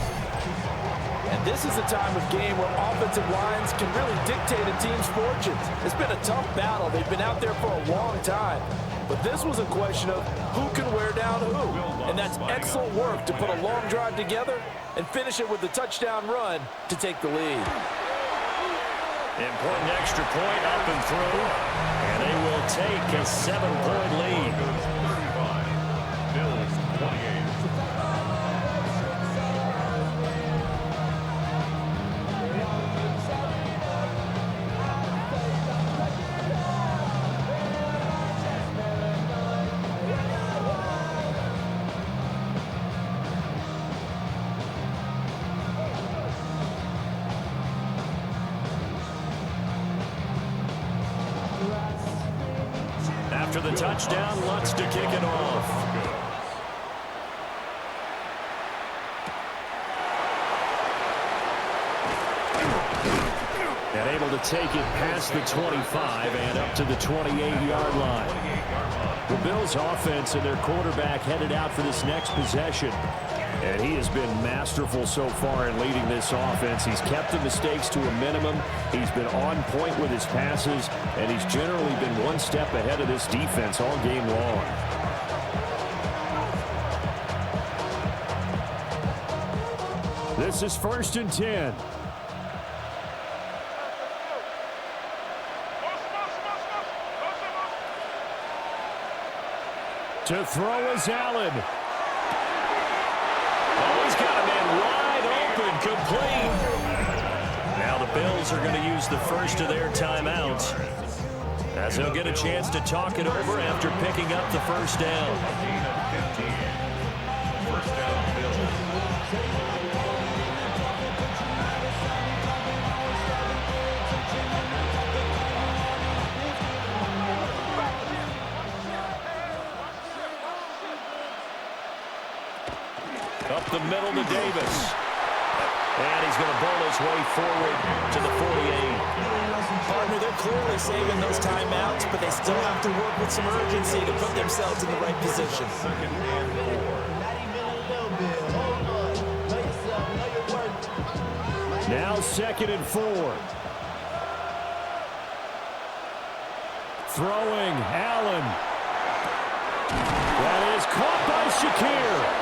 And this is a time of game where offensive lines can really dictate a team's fortunes. It's been a tough battle. They've been out there for a long time. But this was a question of who can wear down who. And that's excellent work to put a long drive together and finish it with a touchdown run to take the lead. Important extra point up and through. And they will take a 7-point lead. to the touchdown. Lutz to kick it off. And able to take it past the 25 and up to the 28-yard line. The Bills' offense and their quarterback headed out for this next possession. And he has been masterful so far in leading this offense. He's kept the mistakes to a minimum. He's been on point with his passes, and he's generally been one step ahead of this defense all game long. This is 1st and 10. To throw is Allen. Oh, he's got a man wide open, complete. Now the Bills are going to use the first of their timeouts, as they'll get a chance to talk it over after picking up the first down. First down, Bills. Up the middle to Davis. And he's going to bowl his way forward to the 48. Partner, they're clearly saving those timeouts, but they still have to work with some urgency to put themselves in the right position. Second and 4. Now 2nd and 4. Throwing, Allen. That is caught by Shakir.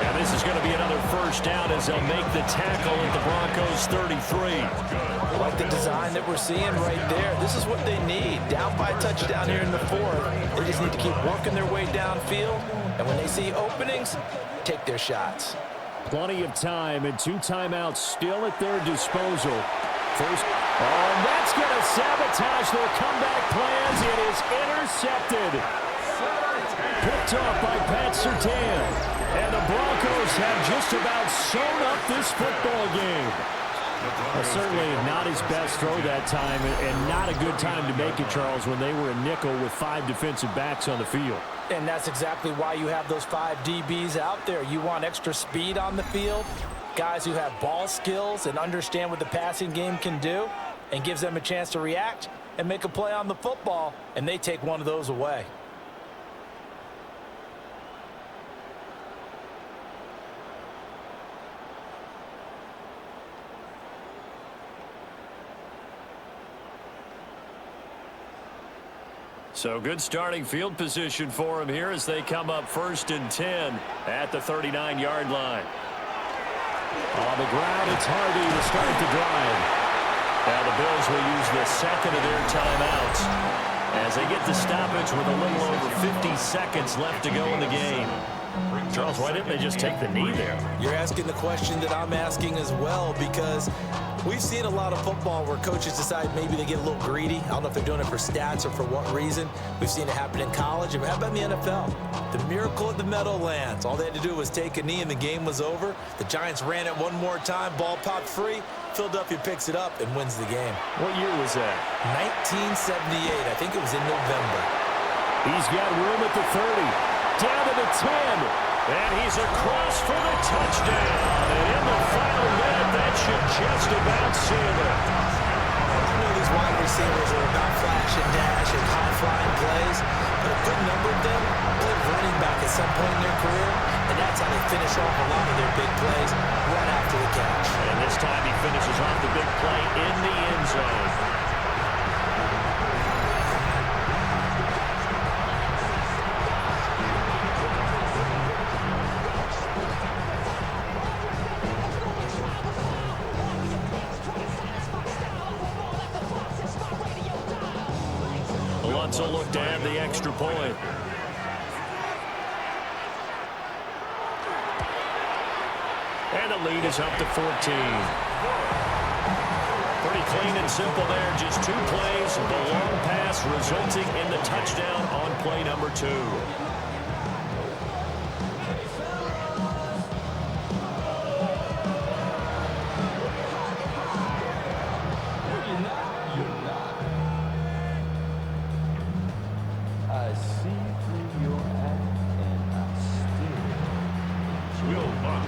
And this is going to be another first down as they'll make the tackle at the Broncos 33. I like the design that we're seeing right there. This is what they need. Down by a touchdown here in the 4th. They just need to keep working their way downfield. And when they see openings, take their shots. Plenty of time and 2 timeouts still at their disposal. First, and that's going to sabotage their comeback plans. It is intercepted. Picked off by Pat Surtain. And the Broncos have just about sewn up this football game. Well, certainly not his best throw that time, and not a good time to make it, Charles, when they were a nickel with 5 defensive backs on the field. And that's exactly why you have those 5 DBs out there. You want extra speed on the field, guys who have ball skills and understand what the passing game can do, and gives them a chance to react and make a play on the football, and they take one of those away. So good starting field position for him here as they come up 1st and 10 at the 39-yard line. On the ground, it's Hardy to start the drive. Now the Bills will use the 2nd of their timeouts as they get the stoppage with a little over 50 seconds left to go in the game. Charles, why didn't they just take the knee there? You're asking the question that I'm asking as well, because we've seen a lot of football where coaches decide maybe they get a little greedy. I don't know if they're doing it for stats or for what reason. We've seen it happen in college. And how about in the NFL? The miracle of the Meadowlands. All they had to do was take a knee and the game was over. The Giants ran it one more time. Ball popped free. Philadelphia picks it up and wins the game. What year was that? 1978. I think it was in November. He's got room at the 30. Down to the 10. And he's across for the touchdown. And in the final minute, that should just about seal it. I know these wide receivers are about flash and dash and high-flying plays, but a good number of them played running back at some point in their career, and that's how they finish off a lot of their big plays right after the catch. And this time he finishes off the big play in the end zone. Lutz will look to add the extra point. And the lead is up to 14. Pretty clean and simple there. Just 2 plays. The long pass resulting in the touchdown on play number 2.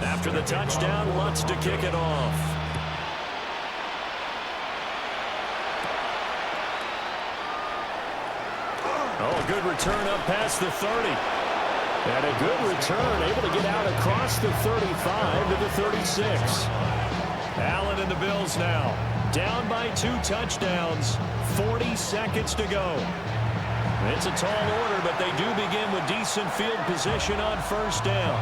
After the touchdown, Lutz to kick it off. Oh, a good return up past the 30. And a good return, able to get out across the 35 to the 36. Allen and the Bills now. Down by 2 touchdowns. 40 seconds to go. It's a tall order, but they do begin with decent field position on first down.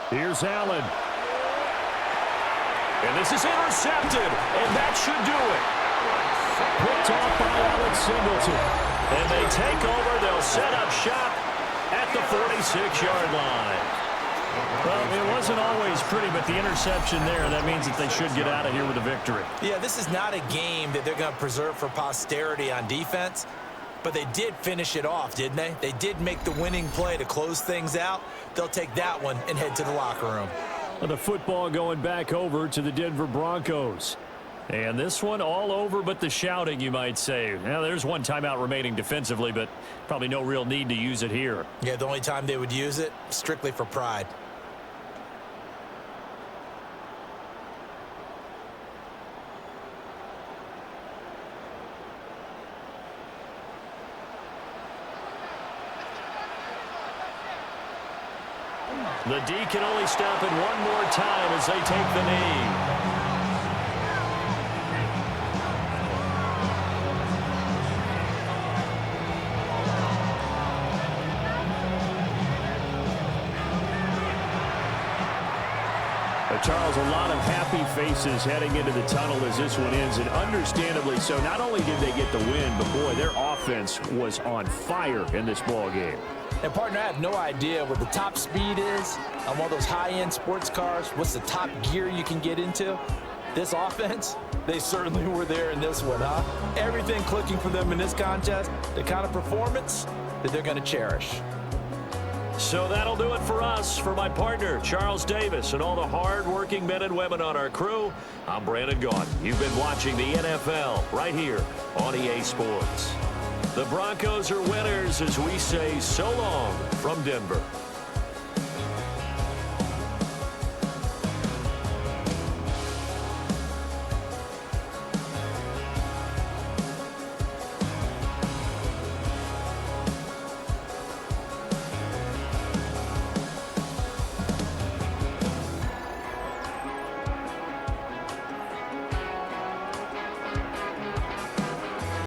Here's Allen. And this is intercepted, and that should do it. Picked off by Alex Singleton. And they take over. They'll set up shop at the 46-yard line. Well, it wasn't always pretty, but the interception there, that means that they should get out of here with a victory. Yeah, this is not a game that they're going to preserve for posterity on defense. But they did finish it off, didn't they? They did make the winning play to close things out. They'll take that one and head to the locker room. Well, the football going back over to the Denver Broncos. And this one all over but the shouting, you might say. Now, there's one timeout remaining defensively, but probably no real need to use it here. Yeah, the only time they would use it, strictly for pride. The D can only stop it one more time as they take the knee. Charles, a lot of happy faces heading into the tunnel as this one ends, and understandably so. Not only did they get the win, but boy, their offense was on fire in this ball game. And, partner, I have no idea what the top speed is on one of those high-end sports cars. What's the top gear you can get into? This offense, they certainly were there in this one, huh? Everything clicking for them in this contest, the kind of performance that they're going to cherish. So that'll do it for us. For my partner, Charles Davis, and all the hard-working men and women on our crew, I'm Brandon Gaudin. You've been watching the NFL right here on EA Sports. The Broncos are winners as we say so long from Denver.